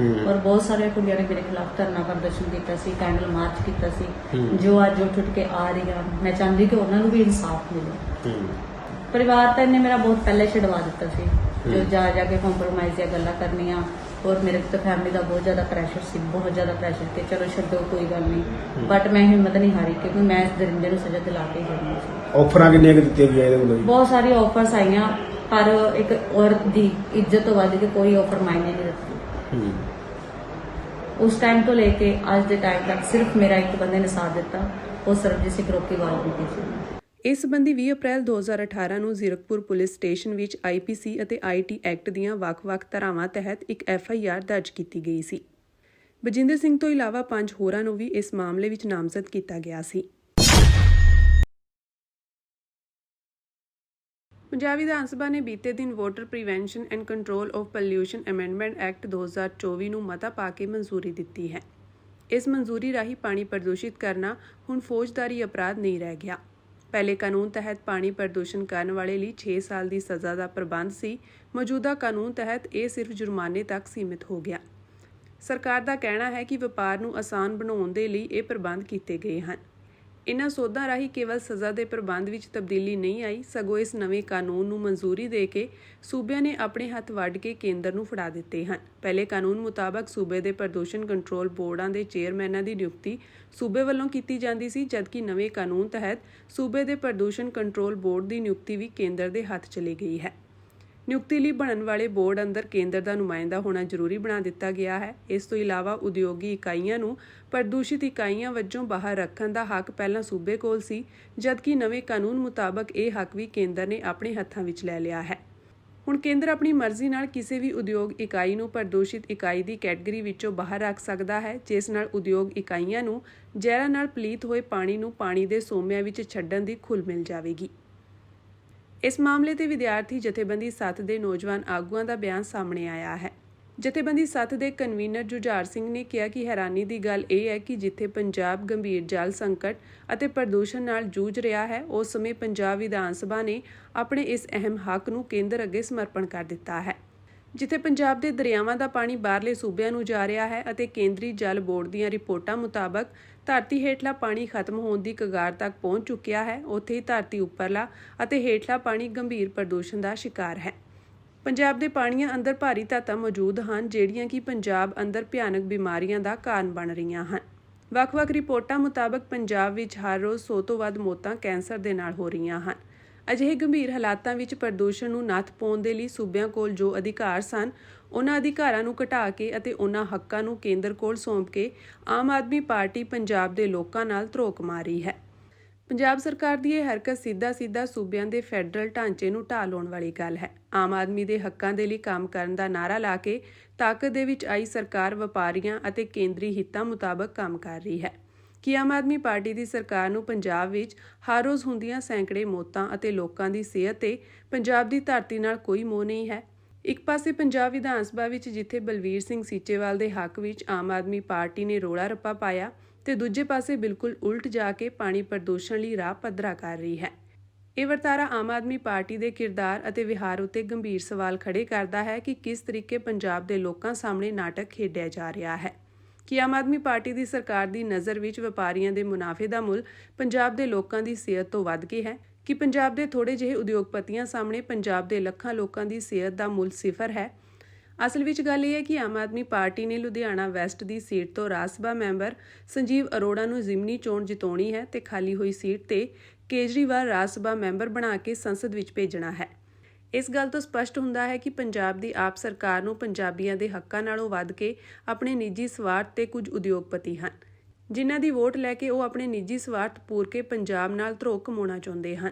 ਔਰ ਬਹੁਤ ਸਾਰੇ ਕੁੜੀਆਂ ਨੇ ਮੇਰੇ ਖਿਲਾਫ ਧਰਨਾ ਪ੍ਰਦਰਸ਼ਨ ਕੀਤਾ ਸੀ, ਕੈਂਡਲ ਮਾਰਚ ਕੀਤਾ ਸੀ, ਜੋ ਅੱਜ ਉੱਠ ਕੇ ਆ ਰਹੀਆਂ। ਮੈਂ ਚਾਹੁੰਦੀ ਕਿ ਉਹਨਾਂ ਨੂੰ ਵੀ ਇਨਸਾਫ ਮਿਲੇ। ਪਰਿਵਾਰ ਤਾਂ ਇਹਨੇ ਮੇਰਾ ਬਹੁਤ ਪਹਿਲੇ ਛਡਵਾ ਦਿੱਤਾ ਸੀ, ਜੋ ਜਾ ਕੇ ਕੰਪਰੋਮਾਈਜ਼ ਦੀਆਂ ਗੱਲਾਂ ਕਰਨੀਆਂ, ਔਰ ਮੇਰੇ ਤੇ ਫੈਮਿਲੀ ਦਾ ਬਹੁਤ ਜ਼ਿਆਦਾ ਪ੍ਰੈਸ਼ਰ ਸੀ, ਬਹੁਤ ਜ਼ਿਆਦਾ ਪ੍ਰੈਸ਼ਰ ਕਿ ਚਲੋ ਛੱਡੋ ਕੋਈ ਗੱਲ ਨਹੀਂ, ਬਟ ਮੈਂ ਹਿੰਮਤ ਨਹੀਂ ਹਾਰੀ ਕਿਉਂਕਿ ਮੈਂ ਇਸ ਦਰਿੰਦੇ ਨੂੰ ਸਜ਼ਾ ਦਿਲਾ ਕੇ ਜਾਣੀ ਸੀ। ਆਫਰਾਂ ਕਿੰਨੀਆਂ ਦਿੱਤੀਆਂ ਗਈਆਂ ਇਹਦੇ ਵੱਲੋਂ? ਬਹੁਤ ਸਾਰੀ ਆਫਰਸ ਆਈਆਂ, ਪਰ ਇੱਕ ਔਰਤ ਦੀ ਇੱਜ਼ਤ ਤੋਂ ਵੱਧ ਕੇ ਕੋਈ ਆਫਰ ਮਾਇਨੇ ਨਹੀਂ ਰੱਖਦੀ। ਉਸ ਟਾਈਮ ਤੋਂ ਲੈ ਕੇ ਅੱਜ ਦੇ ਟਾਈਮ ਤੱਕ ਸਿਰਫ ਮੇਰਾ ਇੱਕ ਬੰਦੇ ਨੇ ਸਾਥ ਦਿੱਤਾ, ਉਹ ਸਰਬਜੀਤ ਸਿੰਘ ਰੋਕੀਵਾਲ ਦੀ ਸੀ। ਇਸ ਸੰਬੰਧੀ 20 ਅਪ੍ਰੈਲ 2018 ਨੂੰ ਜ਼ੀਰਕਪੁਰ ਪੁਲਿਸ ਸਟੇਸ਼ਨ ਵਿੱਚ IPC ਅਤੇ IT ਐਕਟ ਦੀਆਂ ਵੱਖ-ਵੱਖ ਧਾਰਾਵਾਂ ਤਹਿਤ ਇੱਕ FIR ਦਰਜ ਕੀਤੀ ਗਈ ਸੀ। ਬਜਿੰਦਰ ਸਿੰਘ ਤੋਂ ਇਲਾਵਾ 5 ਹੋਰਾਂ ਨੂੰ ਵੀ ਇਸ ਮਾਮਲੇ ਵਿੱਚ ਨਾਮਜ਼ਦ ਕੀਤਾ ਗਿਆ ਸੀ। ਪੰਜਾਬ ਵਿਧਾਨ ਸਭਾ ਨੇ ਬੀਤੇ ਦਿਨ water prevention and control of pollution amendment act 2024 ਨੂੰ ਮਤਾ ਪਾ ਕੇ ਮਨਜ਼ੂਰੀ ਦਿੱਤੀ ਹੈ। ਇਸ ਮਨਜ਼ੂਰੀ ਰਾਹੀਂ ਪਾਣੀ ਪ੍ਰਦੂਸ਼ਿਤ ਕਰਨਾ ਹੁਣ ਫੌਜਦਾਰੀ ਅਪਰਾਧ ਨਹੀਂ ਰਹਿ ਗਿਆ। ਪਹਿਲੇ ਕਾਨੂੰਨ ਤਹਿਤ ਪਾਣੀ ਪ੍ਰਦੂਸ਼ਣ ਕਰਨ ਵਾਲੇ ਲਈ 6 ਸਾਲ ਦੀ ਸਜ਼ਾ ਦਾ ਪ੍ਰਬੰਧ ਸੀ। ਮੌਜੂਦਾ ਕਾਨੂੰਨ ਤਹਿਤ ਇਹ ਸਿਰਫ ਜੁਰਮਾਨੇ ਤੱਕ ਸੀਮਿਤ ਹੋ ਗਿਆ। ਸਰਕਾਰ ਦਾ ਕਹਿਣਾ ਹੈ ਕਿ ਵਪਾਰ ਨੂੰ ਆਸਾਨ ਬਣਾਉਣ ਦੇ ਲਈ ਇਹ ਪ੍ਰਬੰਧ ਕੀਤੇ ਗਏ ਹਨ। ਇਨ੍ਹਾਂ ਸੋਧਾਂ ਰਾਹੀਂ ਕੇਵਲ ਸਜ਼ਾ ਦੇ ਪ੍ਰਬੰਧ ਵਿੱਚ ਤਬਦੀਲੀ ਨਹੀਂ ਆਈ, ਸਗੋਂ ਇਸ ਨਵੇਂ ਕਾਨੂੰਨ ਨੂੰ ਮਨਜ਼ੂਰੀ ਦੇ ਕੇ ਸੂਬਿਆਂ ਨੇ ਆਪਣੇ ਹੱਥ ਵੱਢ ਕੇ ਕੇਂਦਰ ਨੂੰ ਫੜਾ ਦਿੱਤੇ ਹਨ। ਪਹਿਲੇ ਕਾਨੂੰਨ ਮੁਤਾਬਕ ਸੂਬੇ ਦੇ ਪ੍ਰਦੂਸ਼ਣ ਕੰਟਰੋਲ ਬੋਰਡਾਂ ਦੇ ਚੇਅਰਮੈਨਾਂ ਦੀ ਨਿਯੁਕਤੀ ਸੂਬੇ ਵੱਲੋਂ ਕੀਤੀ ਜਾਂਦੀ ਸੀ, ਜਦਕਿ ਨਵੇਂ ਕਾਨੂੰਨ ਤਹਿਤ ਸੂਬੇ ਦੇ ਪ੍ਰਦੂਸ਼ਣ ਕੰਟਰੋਲ ਬੋਰਡ ਦੀ ਨਿਯੁਕਤੀ ਵੀ ਕੇਂਦਰ ਦੇ ਹੱਥ ਚਲੀ ਗਈ ਹੈ। ਨਿਯੁਕਤੀ ਲਈ ਬਣਨ ਵਾਲੇ ਬੋਰਡ ਅੰਦਰ ਕੇਂਦਰ ਦਾ ਨੁਮਾਇੰਦਾ ਹੋਣਾ ਜ਼ਰੂਰੀ ਬਣਾ ਦਿੱਤਾ ਗਿਆ ਹੈ। ਇਸ ਤੋਂ ਇਲਾਵਾ ਉਦਯੋਗੀ ਇਕਾਈਆਂ ਨੂੰ ਪ੍ਰਦੂਸ਼ਿਤ ਇਕਾਈਆਂ ਵਜੋਂ ਬਾਹਰ ਰੱਖਣ ਦਾ ਹੱਕ ਪਹਿਲਾਂ ਸੂਬੇ ਕੋਲ ਸੀ, ਜਦਕਿ ਨਵੇਂ ਕਾਨੂੰਨ ਮੁਤਾਬਕ ਇਹ ਹੱਕ ਵੀ ਕੇਂਦਰ ਨੇ ਆਪਣੇ ਹੱਥਾਂ ਵਿੱਚ ਲੈ ਲਿਆ ਹੈ। ਹੁਣ ਕੇਂਦਰ ਆਪਣੀ ਮਰਜ਼ੀ ਨਾਲ ਕਿਸੇ ਵੀ ਉਦਯੋਗ ਇਕਾਈ ਨੂੰ ਪ੍ਰਦੂਸ਼ਿਤ ਇਕਾਈ ਦੀ ਕੈਟੇਗਰੀ ਵਿੱਚੋਂ ਬਾਹਰ ਰੱਖ ਸਕਦਾ ਹੈ, ਜਿਸ ਨਾਲ ਉਦਯੋਗ ਇਕਾਈਆਂ ਨੂੰ ਜ਼ਹਿਰਾਂ ਨਾਲ ਪਲੀਤ ਹੋਏ ਪਾਣੀ ਨੂੰ ਪਾਣੀ ਦੇ ਸੋਮਿਆਂ ਵਿੱਚ ਛੱਡਣ ਦੀ ਖੁੱਲ੍ਹ ਮਿਲ ਜਾਵੇਗੀ। ਇਸ ਮਾਮਲੇ ਤੇ ਵਿਦਿਆਰਥੀ ਜਥੇਬੰਦੀ ਸੱਤ ਦੇ ਨੌਜਵਾਨ ਆਗੂਆਂ ਦਾ ਬਿਆਨ ਸਾਹਮਣੇ ਆਇਆ ਹੈ। ਜਥੇਬੰਦੀ ਸੱਤ ਦੇ ਕਨਵੀਨਰ ਜੁਝਾਰ ਸਿੰਘ ਨੇ ਕਿਹਾ ਕਿ ਹੈਰਾਨੀ ਦੀ ਗੱਲ ਇਹ ਹੈ ਕਿ ਜਿੱਥੇ ਪੰਜਾਬ ਗੰਭੀਰ ਜਲ ਸੰਕਟ ਅਤੇ ਪ੍ਰਦੂਸ਼ਣ ਨਾਲ ਜੂਝ ਰਿਹਾ ਹੈ, ਉਸ ਸਮੇਂ ਪੰਜਾਬ ਵਿਧਾਨ ਸਭਾ ਨੇ ਆਪਣੇ ਇਸ ਅਹਿਮ ਹੱਕ ਨੂੰ ਕੇਂਦਰ ਅੱਗੇ ਸਮਰਪਣ ਕਰ ਦਿੱਤਾ ਹੈ। ਜਿੱਥੇ ਪੰਜਾਬ ਦੇ ਦਰਿਆਵਾਂ ਦਾ ਪਾਣੀ ਬਾਹਰਲੇ ਸੂਬਿਆਂ ਨੂੰ ਜਾ ਰਿਹਾ ਹੈ ਅਤੇ ਕੇਂਦਰੀ ਜਲ ਬੋਰਡ ਦੀਆਂ ਰਿਪੋਰਟਾਂ ਮੁਤਾਬਕ ਧਰਤੀ ਹੇਠਲਾ ਪਾਣੀ ਖਤਮ ਹੋਣ ਦੀ ਕਗਾਰ ਤੱਕ ਪਹੁੰਚ ਚੁੱਕਿਆ ਹੈ, ਉੱਥੇ ਹੀ ਧਰਤੀ ਉੱਪਰਲਾ ਅਤੇ ਹੇਠਲਾ ਪਾਣੀ ਗੰਭੀਰ ਪ੍ਰਦੂਸ਼ਣ ਦਾ ਸ਼ਿਕਾਰ ਹੈ। ਪੰਜਾਬ ਦੇ ਪਾਣੀਆਂ ਅੰਦਰ ਭਾਰੀ ਧਾਤਾਂ ਮੌਜੂਦ ਹਨ, ਜਿਹੜੀਆਂ ਕਿ ਪੰਜਾਬ ਅੰਦਰ ਭਿਆਨਕ ਬਿਮਾਰੀਆਂ ਦਾ ਕਾਰਨ ਬਣ ਰਹੀਆਂ ਹਨ। ਵੱਖ-ਵੱਖ ਰਿਪੋਰਟਾਂ ਮੁਤਾਬਕ ਪੰਜਾਬ ਵਿੱਚ ਹਰ ਰੋਜ਼ 100 ਤੋਂ ਵੱਧ ਮੌਤਾਂ ਕੈਂਸਰ ਦੇ ਨਾਲ ਹੋ ਰਹੀਆਂ ਹਨ। ਅਜਿਹੇ ਗੰਭੀਰ ਹਾਲਾਤਾਂ ਵਿੱਚ ਪ੍ਰਦੂਸ਼ਣ ਨੂੰ ਨੱਥ ਪਾਉਣ ਦੇ ਲਈ ਸੂਬਿਆਂ ਕੋਲ ਜੋ ਅਧਿਕਾਰ ਸਨ, ਉਹਨਾਂ ਅਧਿਕਾਰਾਂ ਨੂੰ ਘਟਾ ਕੇ ਅਤੇ ਉਹਨਾਂ ਹੱਕਾਂ ਨੂੰ ਕੇਂਦਰ ਕੋਲ ਸੌਂਪ ਕੇ ਆਮ ਆਦਮੀ ਪਾਰਟੀ ਪੰਜਾਬ ਦੇ ਲੋਕਾਂ ਨਾਲ ਧਰੋਕ ਮਾਰੀ ਹੈ। ਪੰਜਾਬ ਸਰਕਾਰ ਦੀ ਇਹ ਹਰਕਤ ਸਿੱਧਾ ਸੂਬਿਆਂ ਦੇ ਫੈਡਰਲ ਢਾਂਚੇ ਨੂੰ ਢਾਹ ਲਾਉਣ ਵਾਲੀ ਗੱਲ ਹੈ। ਆਮ ਆਦਮੀ ਦੇ ਹੱਕਾਂ ਦੇ ਲਈ ਕੰਮ ਕਰਨ ਦਾ ਨਾਅਰਾ ਲਾ ਕੇ ਤਾਕਤ ਦੇ ਵਿੱਚ ਆਈ ਸਰਕਾਰ ਵਪਾਰੀਆਂ ਅਤੇ ਕੇਂਦਰੀ ਹਿੱਤਾਂ ਮੁਤਾਬਕ ਕੰਮ ਕਰ ਰਹੀ ਹੈ। ਕਿ ਆਮ ਆਦਮੀ ਪਾਰਟੀ ਦੀ ਸਰਕਾਰ ਨੂੰ ਪੰਜਾਬ ਵਿੱਚ ਹਰ ਰੋਜ਼ ਹੁੰਦੀਆਂ ਸੈਂਕੜੇ ਮੌਤਾਂ ਅਤੇ ਲੋਕਾਂ ਦੀ ਸਿਹਤ ਤੇ ਪੰਜਾਬ ਦੀ ਧਰਤੀ ਨਾਲ ਕੋਈ ਮੋਹ ਨਹੀਂ ਹੈ। ਇੱਕ ਪਾਸੇ ਪੰਜਾਬ ਵਿਧਾਨ ਸਭਾ ਵਿੱਚ ਜਿੱਥੇ ਬਲਵੀਰ ਸਿੰਘ ਸੀਚੇਵਾਲ ਦੇ ਹੱਕ ਵਿੱਚ ਆਮ ਆਦਮੀ ਪਾਰਟੀ ਨੇ ਰੋਲਾ ਰੱਪਾ ਪਾਇਆ, ਤੇ ਦੂਜੇ ਪਾਸੇ ਬਿਲਕੁਲ ਉਲਟ ਜਾ ਕੇ ਪਾਣੀ ਪ੍ਰਦੂਸ਼ਣ ਲਈ ਰਾਹ ਪੱਧਰਾ ਕਰ ਰਹੀ ਹੈ। ਇਹ ਵਰਤਾਰਾ ਆਮ ਆਦਮੀ ਪਾਰਟੀ ਦੇ ਕਿਰਦਾਰ ਅਤੇ ਵਿਹਾਰ ਉੱਤੇ ਗੰਭੀਰ ਸਵਾਲ ਖੜੇ ਕਰਦਾ ਹੈ ਕਿ ਕਿਸ ਤਰੀਕੇ ਪੰਜਾਬ ਦੇ ਲੋਕਾਂ ਸਾਹਮਣੇ ਨਾਟਕ ਖੇਡਿਆ ਜਾ ਰਿਹਾ ਹੈ। ਕਿ ਆਮ ਆਦਮੀ ਪਾਰਟੀ ਦੀ ਸਰਕਾਰ ਦੀ ਨਜ਼ਰ ਵਿੱਚ ਵਪਾਰੀਆਂ ਦੇ ਮੁਨਾਫੇ ਦਾ ਮੁੱਲ ਪੰਜਾਬ ਦੇ ਲੋਕਾਂ ਦੀ ਸਿਹਤ ਤੋਂ ਵੱਧ ਕੇ ਹੈ। ਕਿ ਪੰਜਾਬ ਦੇ ਥੋੜੇ ਜਿਹੇ ਉਦਯੋਗਪਤੀਆਂ ਸਾਹਮਣੇ ਪੰਜਾਬ ਦੇ ਲੱਖਾਂ ਲੋਕਾਂ ਦੀ ਸਿਹਤ ਦਾ ਮੁੱਲ ਸਿਫਰ ਹੈ। ਅਸਲ ਵਿੱਚ ਗੱਲ ਇਹ ਹੈ ਕਿ ਆਮ ਆਦਮੀ ਪਾਰਟੀ ਨੇ ਲੁਧਿਆਣਾ ਵੈਸਟ ਦੀ ਸੀਟ ਤੋਂ ਰਾਜ ਸਭਾ ਮੈਂਬਰ ਸੰਜੀਵ ਅਰੋੜਾ ਨੂੰ ਜ਼ਿਮਨੀ ਚੋਣ ਜਿਤਾਉਣੀ ਹੈ ਤੇ ਖਾਲੀ ਹੋਈ ਸੀਟ ਤੇ ਕੇਜਰੀਵਾਲ ਰਾਜ ਸਭਾ ਮੈਂਬਰ ਬਣਾ ਕੇ ਸੰਸਦ ਵਿੱਚ ਭੇਜਣਾ ਹੈ। ਇਸ ਗੱਲ ਤੋਂ ਸਪਸ਼ਟ ਹੁੰਦਾ ਹੈ ਕਿ ਪੰਜਾਬ ਦੀ ਆਪ ਸਰਕਾਰ ਨੂੰ ਪੰਜਾਬੀਆਂ ਦੇ ਹੱਕਾਂ ਨਾਲੋਂ ਵੱਧ ਕੇ ਆਪਣੇ ਨਿੱਜੀ ਸਵਾਰਥ ਤੇ ਕੁਝ ਉਦਯੋਗਪਤੀ ਹਨ, ਜਿਨ੍ਹਾਂ ਦੀ ਵੋਟ ਲੈ ਕੇ ਉਹ ਆਪਣੇ ਨਿੱਜੀ ਸਵਾਰਥ ਪੂਰ ਕੇ ਪੰਜਾਬ ਨਾਲ ਧਰੋਹ ਕਮਾਉਣਾ ਚਾਹੁੰਦੇ ਹਨ।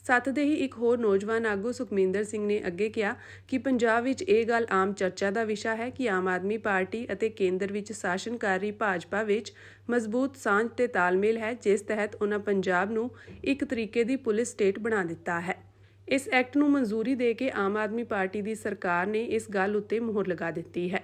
ਸੱਤ ਦੇ ਹੀ ਇੱਕ ਹੋਰ ਨੌਜਵਾਨ ਆਗੂ ਸੁਖਮਿੰਦਰ ਸਿੰਘ ਨੇ ਅੱਗੇ ਕਿਹਾ ਕਿ ਪੰਜਾਬ ਵਿੱਚ ਇਹ ਗੱਲ ਆਮ ਚਰਚਾ ਦਾ ਵਿਸ਼ਾ ਹੈ ਕਿ ਆਮ ਆਦਮੀ ਪਾਰਟੀ ਅਤੇ ਕੇਂਦਰ ਵਿੱਚ ਸ਼ਾਸਨ ਕਰ ਰਹੀ ਭਾਜਪਾ ਵਿੱਚ ਮਜ਼ਬੂਤ ਸਾਂਝ ਤੇ ਤਾਲਮੇਲ ਹੈ, ਜਿਸ ਤਹਿਤ ਉਹਨਾਂ ਪੰਜਾਬ ਨੂੰ ਇੱਕ ਤਰੀਕੇ ਦੀ ਪੁਲਿਸ ਸਟੇਟ ਬਣਾ ਦਿੱਤਾ ਹੈ। ਇਸ ਐਕਟ ਨੂੰ ਮਨਜ਼ੂਰੀ ਦੇ ਕੇ ਆਮ ਆਦਮੀ ਪਾਰਟੀ ਦੀ ਸਰਕਾਰ ਨੇ ਇਸ ਗੱਲ ਉੱਤੇ ਮੁਹਰ ਲਗਾ ਦਿੱਤੀ ਹੈ।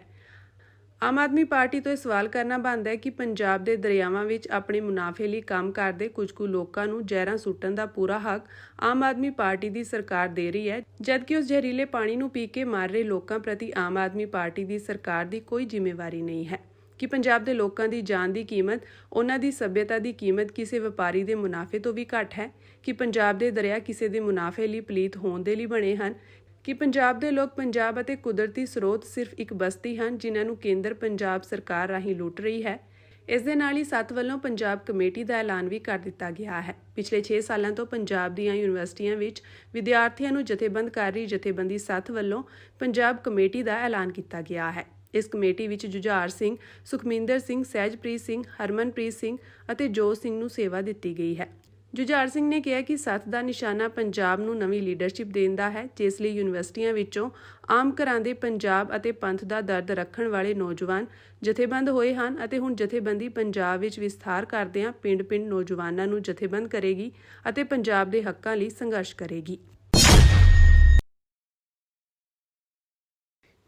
ਆਮ ਆਦਮੀ ਪਾਰਟੀ ਤੋਂ ਇਹ ਸਵਾਲ ਕਰਨਾ ਬਣਦਾ ਹੈ ਕਿ ਪੰਜਾਬ ਦੇ ਦਰਿਆਵਾਂ ਵਿੱਚ ਆਪਣੇ ਮੁਨਾਫੇ ਲਈ ਕੰਮ ਕਰਦੇ ਕੁਝ ਕੁ ਲੋਕਾਂ ਨੂੰ ਜ਼ਹਿਰਾਂ ਸੁੱਟਣ ਦਾ ਪੂਰਾ ਹੱਕ ਆਮ ਆਦਮੀ ਪਾਰਟੀ ਦੀ ਸਰਕਾਰ ਦੇ ਰਹੀ ਹੈ, ਜਦਕਿ ਉਸ ਜ਼ਹਿਰੀਲੇ ਪਾਣੀ ਨੂੰ ਪੀ ਕੇ ਮਰ ਰਹੇ ਲੋਕਾਂ ਪ੍ਰਤੀ ਆਮ ਆਦਮੀ ਪਾਰਟੀ ਦੀ ਸਰਕਾਰ ਦੀ ਕੋਈ ਜ਼ਿੰਮੇਵਾਰੀ ਨਹੀਂ ਹੈ। ਕਿ ਪੰਜਾਬ ਦੇ ਲੋਕਾਂ ਦੀ ਜਾਨ ਦੀ ਕੀਮਤ, ਉਹਨਾਂ ਦੀ ਸੱਭਿਅਤਾ ਦੀ ਕੀਮਤ ਕਿਸੇ ਵਪਾਰੀ ਦੇ ਮੁਨਾਫੇ ਤੋਂ ਵੀ ਘੱਟ ਹੈ। ਕਿ ਪੰਜਾਬ ਦੇ ਦਰਿਆ ਕਿਸੇ ਦੇ ਮੁਨਾਫੇ ਲਈ ਪਲੀਤ ਹੋਣ ਦੇ ਲਈ ਬਣੇ ਹਨ। ਕਿ ਪੰਜਾਬ ਦੇ ਲੋਕ ਪੰਜਾਬ ਅਤੇ ਕੁਦਰਤੀ ਸਰੋਤ ਸਿਰਫ ਇੱਕ ਬਸਤੀ ਹਨ, ਜਿਨ੍ਹਾਂ ਨੂੰ ਕੇਂਦਰ ਪੰਜਾਬ ਸਰਕਾਰ ਰਾਹੀਂ ਲੁੱਟ ਰਹੀ ਹੈ। ਇਸ ਦੇ ਨਾਲ ਹੀ ਸੱਤ ਵੱਲੋਂ ਪੰਜਾਬ ਕਮੇਟੀ ਦਾ ਐਲਾਨ ਵੀ ਕਰ ਦਿੱਤਾ ਗਿਆ ਹੈ। ਪਿਛਲੇ 6 ਸਾਲਾਂ ਤੋਂ ਪੰਜਾਬ ਦੀਆਂ ਯੂਨੀਵਰਸਿਟੀਆਂ ਵਿੱਚ ਵਿਦਿਆਰਥੀਆਂ ਨੂੰ ਜਥੇਬੰਦ ਕਰ ਰਹੀ ਜਥੇਬੰਦੀ ਸੱਤ ਵੱਲੋਂ ਪੰਜਾਬ ਕਮੇਟੀ ਦਾ ਐਲਾਨ ਕੀਤਾ ਗਿਆ ਹੈ। ਇਸ ਕਮੇਟੀ ਵਿੱਚ ਜੁਝਾਰ ਸਿੰਘ, ਸੁਖਮਿੰਦਰ ਸਿੰਘ, ਸਹਿਜਪ੍ਰੀਤ ਸਿੰਘ, ਹਰਮਨਪ੍ਰੀਤ ਸਿੰਘ ਅਤੇ ਜੋਤ ਸਿੰਘ ਨੂੰ ਸੇਵਾ ਦਿੱਤੀ ਗਈ ਹੈ। ਜੁਝਾਰ ਸਿੰਘ ਨੇ ਕਿਹਾ ਕਿ ਸੱਤ ਦਾ ਨਿਸ਼ਾਨਾ ਪੰਜਾਬ ਨੂੰ ਨਵੀਂ ਲੀਡਰਸ਼ਿਪ ਦੇਣ ਦਾ ਹੈ, ਜਿਸ ਲਈ ਯੂਨੀਵਰਸਿਟੀਆਂ ਵਿੱਚੋਂ ਆਮ ਘਰਾਂ ਦੇ ਪੰਜਾਬ ਅਤੇ ਪੰਥ ਦਾ ਦਰਦ ਰੱਖਣ ਵਾਲੇ ਨੌਜਵਾਨ ਜਥੇਬੰਦ ਹੋਏ ਹਨ ਅਤੇ ਹੁਣ ਜਥੇਬੰਦੀ ਪੰਜਾਬ ਵਿੱਚ ਵਿਸਥਾਰ ਕਰਦਿਆਂ ਪਿੰਡ-ਪਿੰਡ ਨੌਜਵਾਨਾਂ ਨੂੰ ਜਥੇਬੰਦ ਕਰੇਗੀ ਅਤੇ ਪੰਜਾਬ ਦੇ ਹੱਕਾਂ ਲਈ ਸੰਘਰਸ਼ ਕਰੇਗੀ।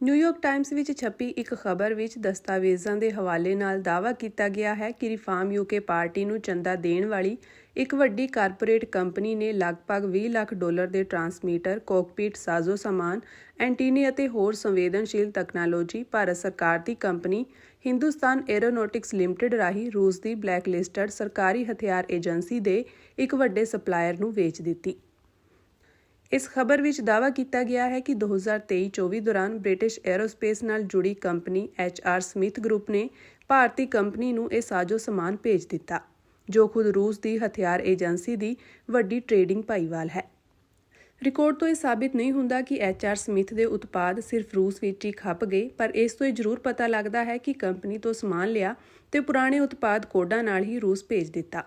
ਨਿਊਯਾਰਕ ਟਾਈਮਜ਼ ਵਿੱਚ ਛਪੀ ਇੱਕ ਖਬਰ ਵਿੱਚ ਦਸਤਾਵੇਜ਼ਾਂ ਦੇ ਹਵਾਲੇ ਨਾਲ ਦਾਅਵਾ ਕੀਤਾ ਗਿਆ ਹੈ ਕਿ ਰਿਫਾਰਮ ਯੂਕੇ ਪਾਰਟੀ ਨੂੰ ਚੰਦਾ ਦੇਣ ਵਾਲੀ ਇੱਕ ਵੱਡੀ ਕਾਰਪੋਰੇਟ ਕੰਪਨੀ ਨੇ ਲਗਭਗ $20 ਲੱਖ ਦੇ ਟਰਾਂਸਮੀਟਰ, ਕੋਕਪਿਟ ਸਾਜ਼ੋ ਸਾਮਾਨ, ਐਂਟੀਨੇ ਅਤੇ ਹੋਰ ਸੰਵੇਦਨਸ਼ੀਲ ਤਕਨਾਲੋਜੀ ਭਾਰਤ ਸਰਕਾਰ ਦੀ ਕੰਪਨੀ ਹਿੰਦੁਸਤਾਨ ਏਰੋਨੌਟਿਕਸ ਲਿਮਟਿਡ ਰਾਹੀਂ ਰੂਸ ਦੀ ਬਲੈਕਲਿਸਟਡ ਸਰਕਾਰੀ ਹਥਿਆਰ ਏਜੰਸੀ ਦੇ ਇੱਕ ਵੱਡੇ ਸਪਲਾਇਰ ਨੂੰ ਵੇਚ ਦਿੱਤੀ। ਇਸ ਖਬਰ ਵਿੱਚ ਦਾਅਵਾ ਕੀਤਾ ਗਿਆ ਹੈ ਕਿ 2023-24 ਦੌਰਾਨ ਬ੍ਰਿਟਿਸ਼ ਐਰੋਸਪੇਸ ਨਾਲ ਜੁੜੀ ਕੰਪਨੀ HR ਸਮਿਥ ਗਰੁੱਪ ਨੇ ਭਾਰਤੀ ਕੰਪਨੀ ਨੂੰ ਇਹ ਸਾਜ਼ੋ ਸਮਾਨ ਭੇਜ ਦਿੱਤਾ, ਜੋ ਖੁਦ ਰੂਸ ਦੀ ਹਥਿਆਰ ਏਜੰਸੀ ਦੀ ਵੱਡੀ ਟ੍ਰੇਡਿੰਗ ਭਾਈਵਾਲ ਹੈ। ਰਿਕਾਰਡ ਤੋਂ ਇਹ ਸਾਬਿਤ ਨਹੀਂ ਹੁੰਦਾ ਕਿ HR ਸਮਿਥ ਦੇ ਉਤਪਾਦ ਸਿਰਫ ਰੂਸ ਵਿੱਚ ਹੀ ਖਪ ਗਏ, ਪਰ ਇਸ ਤੋਂ ਇਹ ਜ਼ਰੂਰ ਪਤਾ ਲੱਗਦਾ ਹੈ ਕਿ ਕੰਪਨੀ ਤੋਂ ਸਮਾਨ ਲਿਆ ਤੇ ਪੁਰਾਣੇ ਉਤਪਾਦ ਕੋਡਾਂ ਨਾਲ ਹੀ ਰੂਸ ਭੇਜ ਦਿੱਤਾ।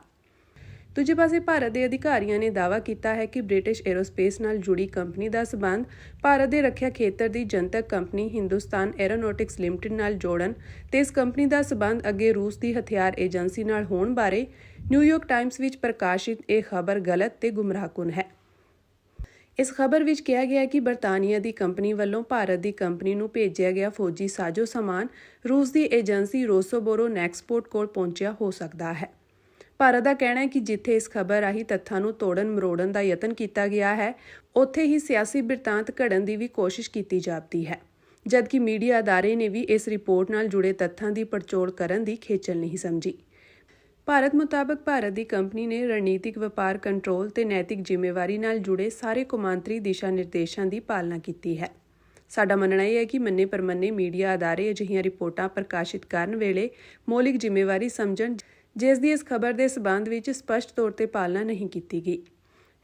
ਦੂਜੇ ਪਾਸੇ ਭਾਰਤ ਦੇ ਅਧਿਕਾਰੀਆਂ ਨੇ ਦਾਅਵਾ ਕੀਤਾ ਹੈ ਕਿ ਬ੍ਰਿਟਿਸ਼ ਐਰੋਸਪੇਸ ਨਾਲ ਜੁੜੀ ਕੰਪਨੀ ਦਾ ਸਬੰਧ ਭਾਰਤ ਦੇ ਰੱਖਿਆ ਖੇਤਰ ਦੀ ਜਨਤਕ ਕੰਪਨੀ ਹਿੰਦੁਸਤਾਨ ਏਰੋਨੌਟਿਕਸ ਲਿਮਟਿਡ ਨਾਲ ਜੋੜਨ ਤੇ ਇਸ ਕੰਪਨੀ ਦਾ ਸਬੰਧ ਅੱਗੇ ਰੂਸ ਦੀ ਹਥਿਆਰ ਏਜੰਸੀ ਨਾਲ ਹੋਣ ਬਾਰੇ ਨਿਊਯਾਰਕ ਟਾਈਮਜ਼ ਵਿੱਚ ਪ੍ਰਕਾਸ਼ਿਤ ਇਹ ਖਬਰ ਗਲਤ ਤੇ ਗੁੰਮਰਾਹਕੁਨ ਹੈ। ਇਸ ਖਬਰ ਵਿੱਚ ਕਿਹਾ ਗਿਆ ਹੈ ਕਿ ਬਰਤਾਨੀਆ ਦੀ ਕੰਪਨੀ ਵੱਲੋਂ ਭਾਰਤ ਦੀ ਕੰਪਨੀ ਨੂੰ ਭੇਜਿਆ ਗਿਆ ਫੌਜੀ ਸਾਜ਼ੋ ਸਾਮਾਨ ਰੂਸ ਦੀ ਏਜੰਸੀ ਰੋਸੋਬੋਰੋ ਨੈਕਸਪੋਰਟ ਕੋਲ ਪਹੁੰਚਿਆ ਹੋ ਸਕਦਾ ਹੈ। ਭਾਰਤ ਦਾ ਕਹਿਣਾ ਹੈ ਕਿ ਜਿੱਥੇ ਇਸ ਖਬਰ ਰਾਹੀਂ ਤੱਥਾਂ ਨੂੰ ਤੋੜਨ ਮਰੋੜਨ ਦਾ ਯਤਨ ਕੀਤਾ ਗਿਆ ਹੈ, ਉੱਥੇ ਹੀ ਸਿਆਸੀ ਬਿਰਤਾਂਤ ਘੜਨ ਦੀ ਵੀ ਕੋਸ਼ਿਸ਼ ਕੀਤੀ ਜਾਪਦੀ ਹੈ, ਜਦਕਿ ਮੀਡੀਆ ਅਦਾਰੇ ਨੇ ਵੀ ਇਸ ਰਿਪੋਰਟ ਨਾਲ ਜੁੜੇ ਤੱਥਾਂ ਦੀ ਪੜਚੋਲ ਕਰਨ ਦੀ ਖੇਚਲ ਨਹੀਂ ਸਮਝੀ। ਭਾਰਤ ਮੁਤਾਬਕ ਭਾਰਤ ਦੀ ਕੰਪਨੀ ਨੇ ਰਣਨੀਤਿਕ ਵਪਾਰ ਕੰਟਰੋਲ ਤੇ ਨੈਤਿਕ ਜ਼ਿੰਮੇਵਾਰੀ ਨਾਲ ਜੁੜੇ ਸਾਰੇ ਕੌਮਾਂਤਰੀ ਦਿਸ਼ਾ ਨਿਰਦੇਸ਼ਾਂ ਦੀ ਪਾਲਣਾ ਕੀਤੀ ਹੈ। ਸਾਡਾ ਮੰਨਣਾ ਇਹ ਹੈ ਕਿ ਮੰਨੇ ਪ੍ਰਮੰਨੇ ਮੀਡੀਆ ਅਦਾਰੇ ਅਜਿਹੀਆਂ ਰਿਪੋਰਟਾਂ ਪ੍ਰਕਾਸ਼ਿਤ ਕਰਨ ਵੇਲੇ ਮੌਲਿਕ ਜ਼ਿੰਮੇਵਾਰੀ ਸਮਝਣ, ਜਿਸ ਦੀ ਇਸ ਖਬਰ ਦੇ ਸਬੰਧ ਵਿੱਚ ਸਪਸ਼ਟ ਤੌਰ ਤੇ ਪਾਲਣਾ ਨਹੀਂ ਕੀਤੀ ਗਈ।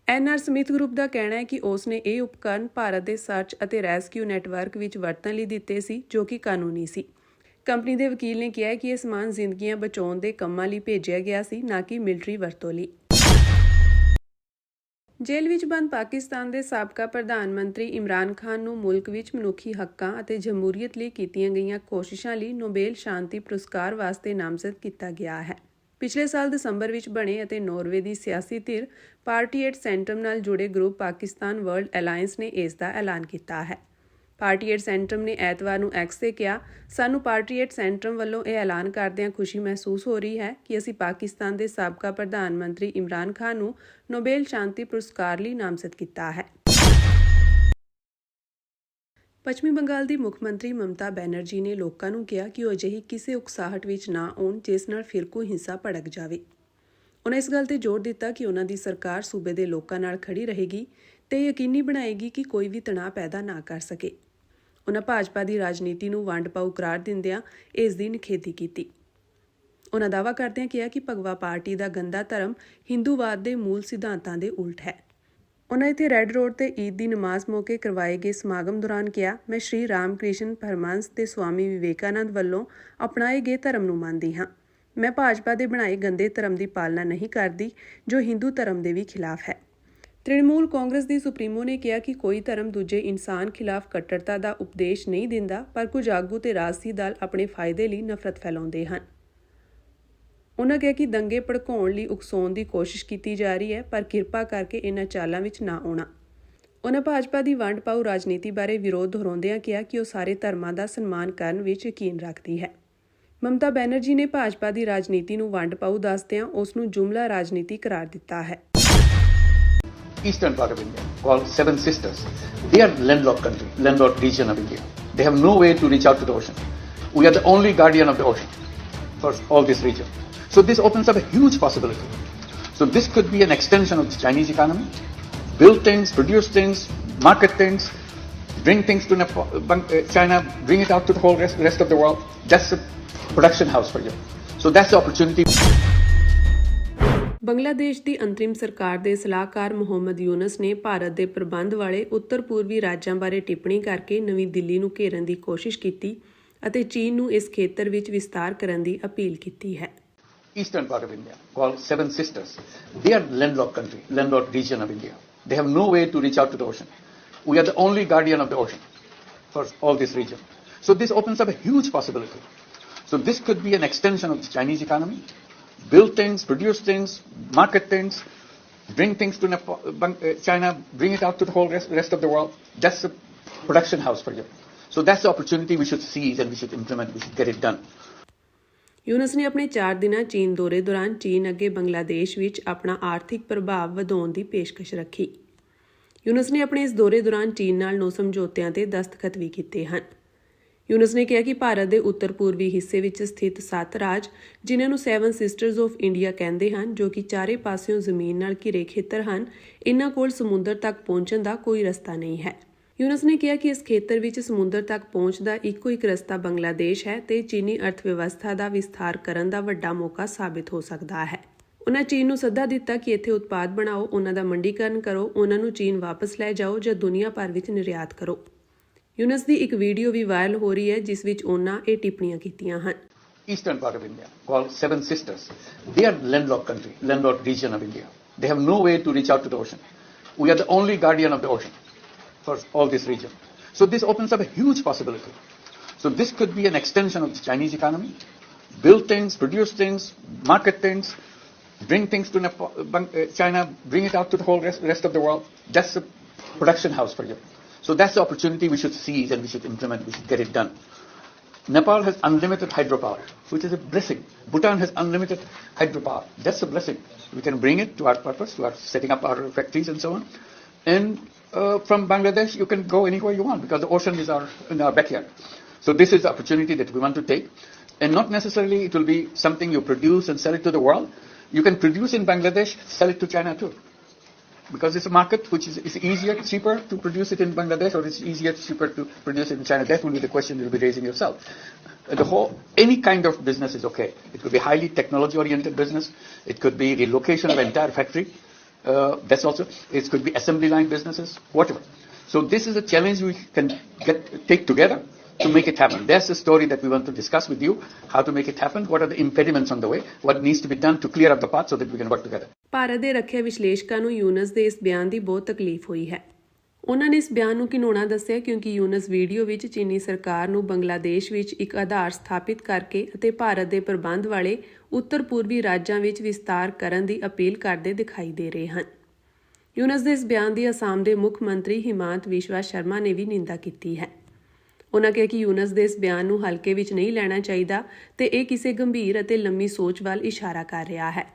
NR ਸਮਿਥ ਗਰੁੱਪ ਦਾ ਕਹਿਣਾ ਹੈ ਕਿ ਉਸ ਨੇ ਇਹ ਉਪਕਰਨ ਭਾਰਤ ਦੇ ਸਰਚ ਅਤੇ ਰੈਸਕਿਊ ਨੈਟਵਰਕ ਵਿੱਚ ਵਰਤਣ ਲਈ ਦਿੱਤੇ ਸੀ, ਜੋ ਕਿ ਕਾਨੂੰਨੀ ਸੀ। ਕੰਪਨੀ ਦੇ ਵਕੀਲ ਨੇ ਕਿਹਾ ਹੈ ਕਿ ਇਹ ਸਮਾਨ ਜ਼ਿੰਦਗੀਆਂ ਬਚਾਉਣ ਦੇ ਕੰਮਾਂ ਲਈ ਭੇਜਿਆ ਗਿਆ ਸੀ, ਨਾ ਕਿ ਮਿਲਟਰੀ ਵਰਤੋਂ ਲਈ। ਜੇਲ੍ਹ ਵਿੱਚ ਬੰਦ ਪਾਕਿਸਤਾਨ ਦੇ ਸਾਬਕਾ ਪ੍ਰਧਾਨ ਮੰਤਰੀ ਇਮਰਾਨ ਖਾਨ ਨੂੰ ਮੁਲਕ ਵਿੱਚ ਮਨੁੱਖੀ ਹੱਕਾਂ ਅਤੇ ਜਮਹੂਰੀਅਤ ਲਈ ਕੀਤੀਆਂ ਗਈਆਂ ਕੋਸ਼ਿਸ਼ਾਂ ਲਈ ਨੋਬੇਲ ਸ਼ਾਂਤੀ ਪੁਰਸਕਾਰ ਵਾਸਤੇ ਨਾਮਜ਼ਦ ਕੀਤਾ ਗਿਆ ਹੈ। ਪਿਛਲੇ ਸਾਲ ਦਸੰਬਰ ਵਿੱਚ ਬਣੇ ਅਤੇ ਨਾਰਵੇ ਦੀ ਸਿਆਸੀ ਧਿਰ ਪਾਰਟੀ ਐਟ ਸੈਂਟਰਮ ਨਾਲ ਜੁੜੇ ਗਰੁੱਪ ਪਾਕਿਸਤਾਨ ਵਰਲਡ ਅਲਾਇੰਸ ਨੇ ਇਸ ਦਾ ਐਲਾਨ ਕੀਤਾ ਹੈ। ਪਾਰਟੀ ਐਟ ਸੈਂਟਰਮ ਨੇ ਐਤਵਾਰ ਨੂੰ ਐਕਸ ਤੇ ਕਿਹਾ, ਸਾਨੂੰ ਪਾਰਟੀ ਐਟ ਸੈਂਟਰਮ ਵੱਲੋਂ ਇਹ ਐਲਾਨ ਕਰਦਿਆਂ ਖੁਸ਼ੀ ਮਹਿਸੂਸ ਹੋ ਰਹੀ ਹੈ ਕਿ ਅਸੀਂ ਪਾਕਿਸਤਾਨ ਦੇ ਸਾਬਕਾ ਪ੍ਰਧਾਨ ਮੰਤਰੀ ਇਮਰਾਨ ਖਾਨ ਨੂੰ ਨੋਬੇਲ ਸ਼ਾਂਤੀ ਪੁਰਸਕਾਰ ਲਈ ਨਾਮਜ਼ਦ ਕੀਤਾ ਹੈ। ਪੱਛਮੀ ਬੰਗਾਲ ਦੀ ਮੁੱਖ ਮੰਤਰੀ ਮਮਤਾ ਬੈਨਰਜੀ ਨੇ ਲੋਕਾਂ ਨੂੰ ਕਿਹਾ ਕਿ ਉਹ ਅਜਿਹੀ ਕਿਸੇ ਉਕਸਾਹਟ ਵਿੱਚ ਨਾ ਆਉਣ ਜਿਸ ਨਾਲ ਫਿਰਕੂ ਹਿੰਸਾ ਭੜਕ ਜਾਵੇ। ਉਹਨਾਂ ਇਸ ਗੱਲ ਤੇ ਜ਼ੋਰ ਦਿੱਤਾ ਕਿ ਉਹਨਾਂ ਦੀ ਸਰਕਾਰ ਸੂਬੇ ਦੇ ਲੋਕਾਂ ਨਾਲ ਖੜੀ ਰਹੇਗੀ ਤੇ ਯਕੀਨੀ ਬਣਾਏਗੀ ਕਿ ਕੋਈ ਵੀ ਤਣਾਅ ਪੈਦਾ ਨਾ ਕਰ ਸਕੇ। ਉਹਨਾਂ ਭਾਜਪਾ ਦੀ ਰਾਜਨੀਤੀ ਨੂੰ ਵੰਡ ਪਾਊ ਕਰਾਰ ਦਿੰਦਿਆਂ ਇਸ ਦੀ ਨਿਖੇਧੀ ਕੀਤੀ। ਉਹਨਾਂ ਦਾਅਵਾ ਕਰਦਿਆਂ ਕਿਹਾ ਕਿ ਭਗਵਾ ਪਾਰਟੀ ਦਾ ਗੰਦਾ ਧਰਮ ਹਿੰਦੂਵਾਦ ਦੇ ਮੂਲ ਸਿਧਾਂਤਾਂ ਦੇ ਉਲਟ ਹੈ। ਉਹਨਾਂ ਇੱਥੇ ਰੈੱਡ ਰੋਡ ਤੇ ਈਦ ਦੀ ਨਮਾਜ਼ ਮੌਕੇ ਕਰਵਾਏ ਗਏ ਸਮਾਗਮ ਦੌਰਾਨ ਕਿਹਾ, ਮੈਂ ਸ਼੍ਰੀ ਰਾਮ ਕ੍ਰਿਸ਼ਨ ਪਰਮਹੰਸ ਤੇ ਸਵਾਮੀ ਵਿਵੇਕਾਨੰਦ ਵੱਲੋਂ ਅਪਣਾਏ ਗਏ ਧਰਮ ਨੂੰ ਮੰਨਦੀ ਹਾਂ। ਮੈਂ ਭਾਜਪਾ ਦੇ ਬਣਾਏ ਗੰਦੇ ਧਰਮ ਦੀ ਪਾਲਣਾ ਨਹੀਂ ਕਰਦੀ, ਜੋ ਹਿੰਦੂ ਧਰਮ ਦੇ ਵੀ ਖਿਲਾਫ ਹੈ। ਤ੍ਰਿਣਮੂਲ ਕਾਂਗਰਸ ਦੀ ਸੁਪਰੀਮੋ ਨੇ ਕਿਹਾ ਕਿ ਕੋਈ ਧਰਮ ਦੂਜੇ ਇਨਸਾਨ ਖਿਲਾਫ ਕੱਟੜਤਾ ਦਾ ਉਪਦੇਸ਼ ਨਹੀਂ ਦਿੰਦਾ, ਪਰ ਕੁਝ ਆਗੂ ਤੇ ਰਾਜਸੀ ਦਲ ਆਪਣੇ ਫਾਇਦੇ ਲਈ ਨਫ਼ਰਤ ਫੈਲਾਉਂਦੇ ਹਨ। ਉਹਨਾਂ ਕਿਹਾ ਕਿ ਦੰਗੇ ਭੜਕਾਉਣ ਲਈ ਉਕਸਾਉਣ ਦੀ ਕੋਸ਼ਿਸ਼ ਕੀਤੀ ਜਾ ਰਹੀ ਹੈ, ਪਰ ਕਿਰਪਾ ਕਰਕੇ ਇਹਨਾਂ ਚਾਲਾਂ ਵਿੱਚ ਨਾ ਆਉਣਾ। ਉਹਨਾਂ ਭਾਜਪਾ ਦੀ ਵੰਡ ਪਾਊ ਰਾਜਨੀਤੀ ਬਾਰੇ ਵਿਰੋਧ ਦੁਹਰਾਉਂਦਿਆਂ ਕਿਹਾ ਕਿ ਉਹ ਸਾਰੇ ਧਰਮਾਂ ਦਾ ਸਨਮਾਨ ਕਰਨ ਵਿੱਚ ਯਕੀਨ ਰੱਖਦੀ ਹੈ। ਮਮਤਾ ਬੈਨਰਜੀ ਨੇ ਭਾਜਪਾ ਦੀ ਰਾਜਨੀਤੀ ਨੂੰ ਵੰਡ ਪਾਊ ਦੱਸਦਿਆਂ ਉਸ ਨੂੰ ਜੁਮਲਾ ਰਾਜਨੀਤੀ ਕਰਾਰ ਦਿੱਤਾ ਹੈ। Eastern part of India, called Seven Sisters. They are landlocked country, landlocked region of India. They have no way to reach out to the ocean. We are the only guardian of the ocean for all this region. So this opens up a huge possibility. So this could be an extension of the Chinese economy. Build things, produce things, market things, bring things to China, bring it out to the whole rest of the world. That's a production house for you. So that's the opportunity. Bangladesh ਦੀ ਅੰਤਰਿਮ ਸਰਕਾਰ ਦੇ ਸਲਾਹਕਾਰ ਮੁਹੰਮਦ ਯੂਨਸ ਨੇ ਭਾਰਤ ਦੇ ਪ੍ਰਬੰਧ ਵਾਲੇ ਉੱਤਰ ਪੂਰਬੀ ਰਾਜਾਂ ਬਾਰੇ ਟਿੱਪਣੀ ਕਰਕੇ ਨਵੀਂ ਦਿੱਲੀ ਨੂੰ ਘੇਰਨ ਦੀ ਕੋਸ਼ਿਸ਼ ਕੀਤੀ ਅਤੇ ਚੀਨ ਨੂੰ ਇਸ ਖੇਤਰ ਵਿੱਚ ਵਿਸਤਾਰ ਕਰਨ ਦੀ ਅਪੀਲ ਕੀਤੀ ਹੈ। Eastern part of India, called Seven Sisters. They are landlocked country, landlocked region of India. They have no way to reach out to the ocean. We are the only guardian of the ocean for all this region. So this opens up a huge possibility. So this could be an extension of the Chinese economy. Build things, produce things, market things, bring things to China, bring it out to the whole rest of the world. That's a production house for you. So that's the opportunity we should seize and we should implement, we should get it done. Yunus ਨੇ ਆਪਣੇ 4 ਦਿਨਾਂ ਚੀਨ ਦੌਰੇ ਦੌਰਾਨ ਚੀਨ ਅੱਗੇ ਬੰਗਲਾਦੇਸ਼ ਵਿੱਚ ਆਪਣਾ ਆਰਥਿਕ ਪ੍ਰਭਾਵ ਵਧਾਉਣ ਦੀ ਪੇਸ਼ਕਸ਼ ਰੱਖੀ। ਯੂਨਸ ਨੇ ਆਪਣੇ ਇਸ ਦੌਰੇ ਦੌਰਾਨ ਚੀਨ ਨਾਲ 9 ਸਮਝੌਤਿਆਂ ਤੇ ਦਸਤਖਤ ਵੀ ਕੀਤੇ ਹਨ। ਯੂਨਸ ਨੇ ਕਿਹਾ ਕਿ ਭਾਰਤ ਦੇ ਉੱਤਰ ਪੂਰਬੀ ਹਿੱਸੇ ਵਿੱਚ ਸਥਿਤ 7 ਰਾਜ, ਜਿਨ੍ਹਾਂ ਨੂੰ 7 ਸਿਸਟਰਸ ਆਫ ਇੰਡੀਆ ਕਹਿੰਦੇ ਹਨ, ਜੋ ਕਿ ਚਾਰੇ ਪਾਸਿਓਂ ਜ਼ਮੀਨ ਨਾਲ ਘਿਰੇ ਖੇਤਰ ਹਨ, ਇਨ੍ਹਾਂ ਕੋਲ ਸਮੁੰਦਰ ਤੱਕ ਪਹੁੰਚਣ ਦਾ ਕੋਈ ਰਸਤਾ ਨਹੀਂ ਹੈ। ਯੂਨਸ ਨੇ ਕਿਹਾ ਕਿ ਇਸ ਖੇਤਰ ਵਿੱਚ ਸਮੁੰਦਰ ਤੱਕ ਪਹੁੰਚ ਦਾ ਇੱਕੋ ਇੱਕ ਰਸਤਾ ਬੰਗਲਾਦੇਸ਼ ਹੈ ਤੇ ਚੀਨੀ ਅਰਥ ਵਿਵਸਥਾ ਦਾ ਵਿਸਥਾਰ ਕਰਨ ਦਾ ਵੱਡਾ ਮੌਕਾ ਸਾਬਿਤ ਹੋ ਸਕਦਾ ਹੈ। ਉਨ੍ਹਾਂ ਚੀਨ ਨੂੰ ਸੱਦਾ ਦਿੱਤਾ ਕਿ ਇੱਥੇ ਉਤਪਾਦ ਬਣਾਓ, ਉਹਨਾਂ ਦਾ ਮੰਡੀਕਰਨ ਕਰੋ, ਉਹਨਾਂ ਨੂੰ ਚੀਨ ਵਾਪਸ ਲੈ ਜਾਓ ਜਾਂ ਦੁਨੀਆ ਭਰ ਵਿੱਚ ਨਿਰਯਾਤ ਕਰੋ। ਯੂਨਸ ਦੀ ਇੱਕ ਵੀਡੀਓ ਵੀ ਵਾਇਰਲ ਹੋ ਰਹੀ ਹੈ ਜਿਸ ਵਿੱਚ ਉਹਨਾਂ ਇਹ ਟਿੱਪਣੀਆਂ ਕੀਤੀਆਂ ਹਨ। Eastern part of India, called Seven Sisters. They are landlocked country, landlocked region of India. They have no way to reach out to the ocean. We are the only guardian of the ocean for all this region. So this opens up a huge possibility. So this could be an extension of the Chinese economy. Build things, produce things, market things, bring things to China, bring it out to the whole rest of the world. That's a production house for you. So that's the opportunity we should seize and we should implement, we should get it done. Nepal has unlimited hydropower, which is a blessing. Bhutan has unlimited hydropower. That's a blessing. We can bring it to our purpose, to our setting up our factories and so on. And from Bangladesh, you can go anywhere you want because the ocean is in our backyard. So this is the opportunity that we want to take. And not necessarily it will be something you produce and sell it to the world. You can produce in Bangladesh, sell it to China too. Because it's a market which is easier, cheaper to produce it in Bangladesh, or it's easier, cheaper to produce it in China. That will be the question you'll be raising yourself. Any kind of business is okay. It could be highly technology-oriented business. It could be relocation of an entire factory. That's also. It could be assembly line businesses, whatever. So this is a challenge we can take together to make it happen. That's the story that we want to discuss with you, how to make it happen, what are the impediments on the way, what needs to be done to clear up the path so that we can work together. Bharat ਦੇ ਰੱਖਿਆ ਵਿਸ਼ਲੇਸ਼ਕਾਂ ਨੂੰ ਯੂਨਸ ਦੇ ਇਸ ਬਿਆਨ ਦੀ ਬਹੁਤ ਤਕਲੀਫ ਹੋਈ ਹੈ। ਉਹਨਾਂ ਨੇ ਇਸ ਬਿਆਨ ਨੂੰ ਘਿਨਾਉਣਾ ਦੱਸਿਆ ਕਿਉਂਕਿ ਯੂਨਸ ਵੀਡੀਓ ਵਿੱਚ ਚੀਨੀ ਸਰਕਾਰ ਨੂੰ ਬੰਗਲਾਦੇਸ਼ ਵਿੱਚ ਇੱਕ ਆਧਾਰ ਸਥਾਪਿਤ ਕਰਕੇ ਅਤੇ ਭਾਰਤ ਦੇ ਪ੍ਰਬੰਧ ਵਾਲੇ ਉੱਤਰ ਪੂਰਬੀ ਰਾਜਾਂ ਵਿੱਚ ਵਿਸਤਾਰ ਕਰਨ ਦੀ ਅਪੀਲ ਕਰਦੇ ਦਿਖਾਈ ਦੇ ਰਹੇ ਹਨ। ਯੂਨਸ ਦੇ ਇਸ ਬਿਆਨ ਦੀ ਅਸਾਮ ਦੇ ਮੁੱਖ ਮੰਤਰੀ ਹਿਮਾਂਤ ਵਿਸ਼ਵਾ ਸ਼ਰਮਾ ਨੇ ਵੀ ਨਿੰਦਾ ਕੀਤੀ ਹੈ। ਉਹਨਾਂ ਕਿਹਾ ਕਿ ਯੂਨਸ ਦੇ ਇਸ ਬਿਆਨ ਨੂੰ ਹਲਕੇ ਵਿੱਚ ਨਹੀਂ ਲੈਣਾ ਚਾਹੀਦਾ ਤੇ ਇਹ ਕਿਸੇ ਗੰਭੀਰ ਅਤੇ ਲੰਮੀ ਸੋਚ ਵੱਲ ਇਸ਼ਾਰਾ ਕਰ ਰਿਹਾ ਹੈ।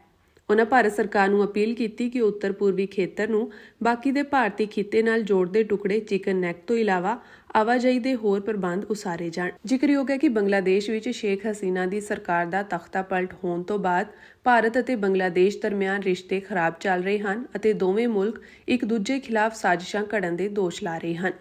ਉਹਨਾਂ ਭਾਰਤ ਸਰਕਾਰ ਨੂੰ ਅਪੀਲ ਕੀਤੀ ਕਿ ਉੱਤਰ ਪੂਰਬੀ ਖੇਤਰ ਨੂੰ ਬਾਕੀ ਦੇ ਭਾਰਤੀ ਖਿੱਤੇ ਨਾਲ ਜੋੜਦੇ ਟੁਕੜੇ ਚਿਕਨ ਨੈਕ ਤੋਂ ਇਲਾਵਾ ਆਵਾਜਾਈ ਦੇ ਹੋਰ ਪ੍ਰਬੰਧ ਉਸਾਰੇ ਜਾਣ। ਜ਼ਿਕਰਯੋਗ ਹੈ ਕਿ ਬੰਗਲਾਦੇਸ਼ ਵਿੱਚ ਸ਼ੇਖ ਹਸੀਨਾ ਦੀ ਸਰਕਾਰ ਦਾ ਤਖਤਾ ਪਲਟ ਹੋਣ ਤੋਂ ਬਾਅਦ ਭਾਰਤ ਅਤੇ ਬੰਗਲਾਦੇਸ਼ ਦਰਮਿਆਨ ਰਿਸ਼ਤੇ ਖਰਾਬ ਚੱਲ ਰਹੇ ਹਨ ਅਤੇ ਦੋਵੇਂ ਮੁਲਕ ਇੱਕ ਦੂਜੇ ਖਿਲਾਫ ਸਾਜ਼ਿਸ਼ਾਂ ਘੜਨ ਦੇ ਦੋਸ਼ ਲਾ ਰਹੇ ਹਨ।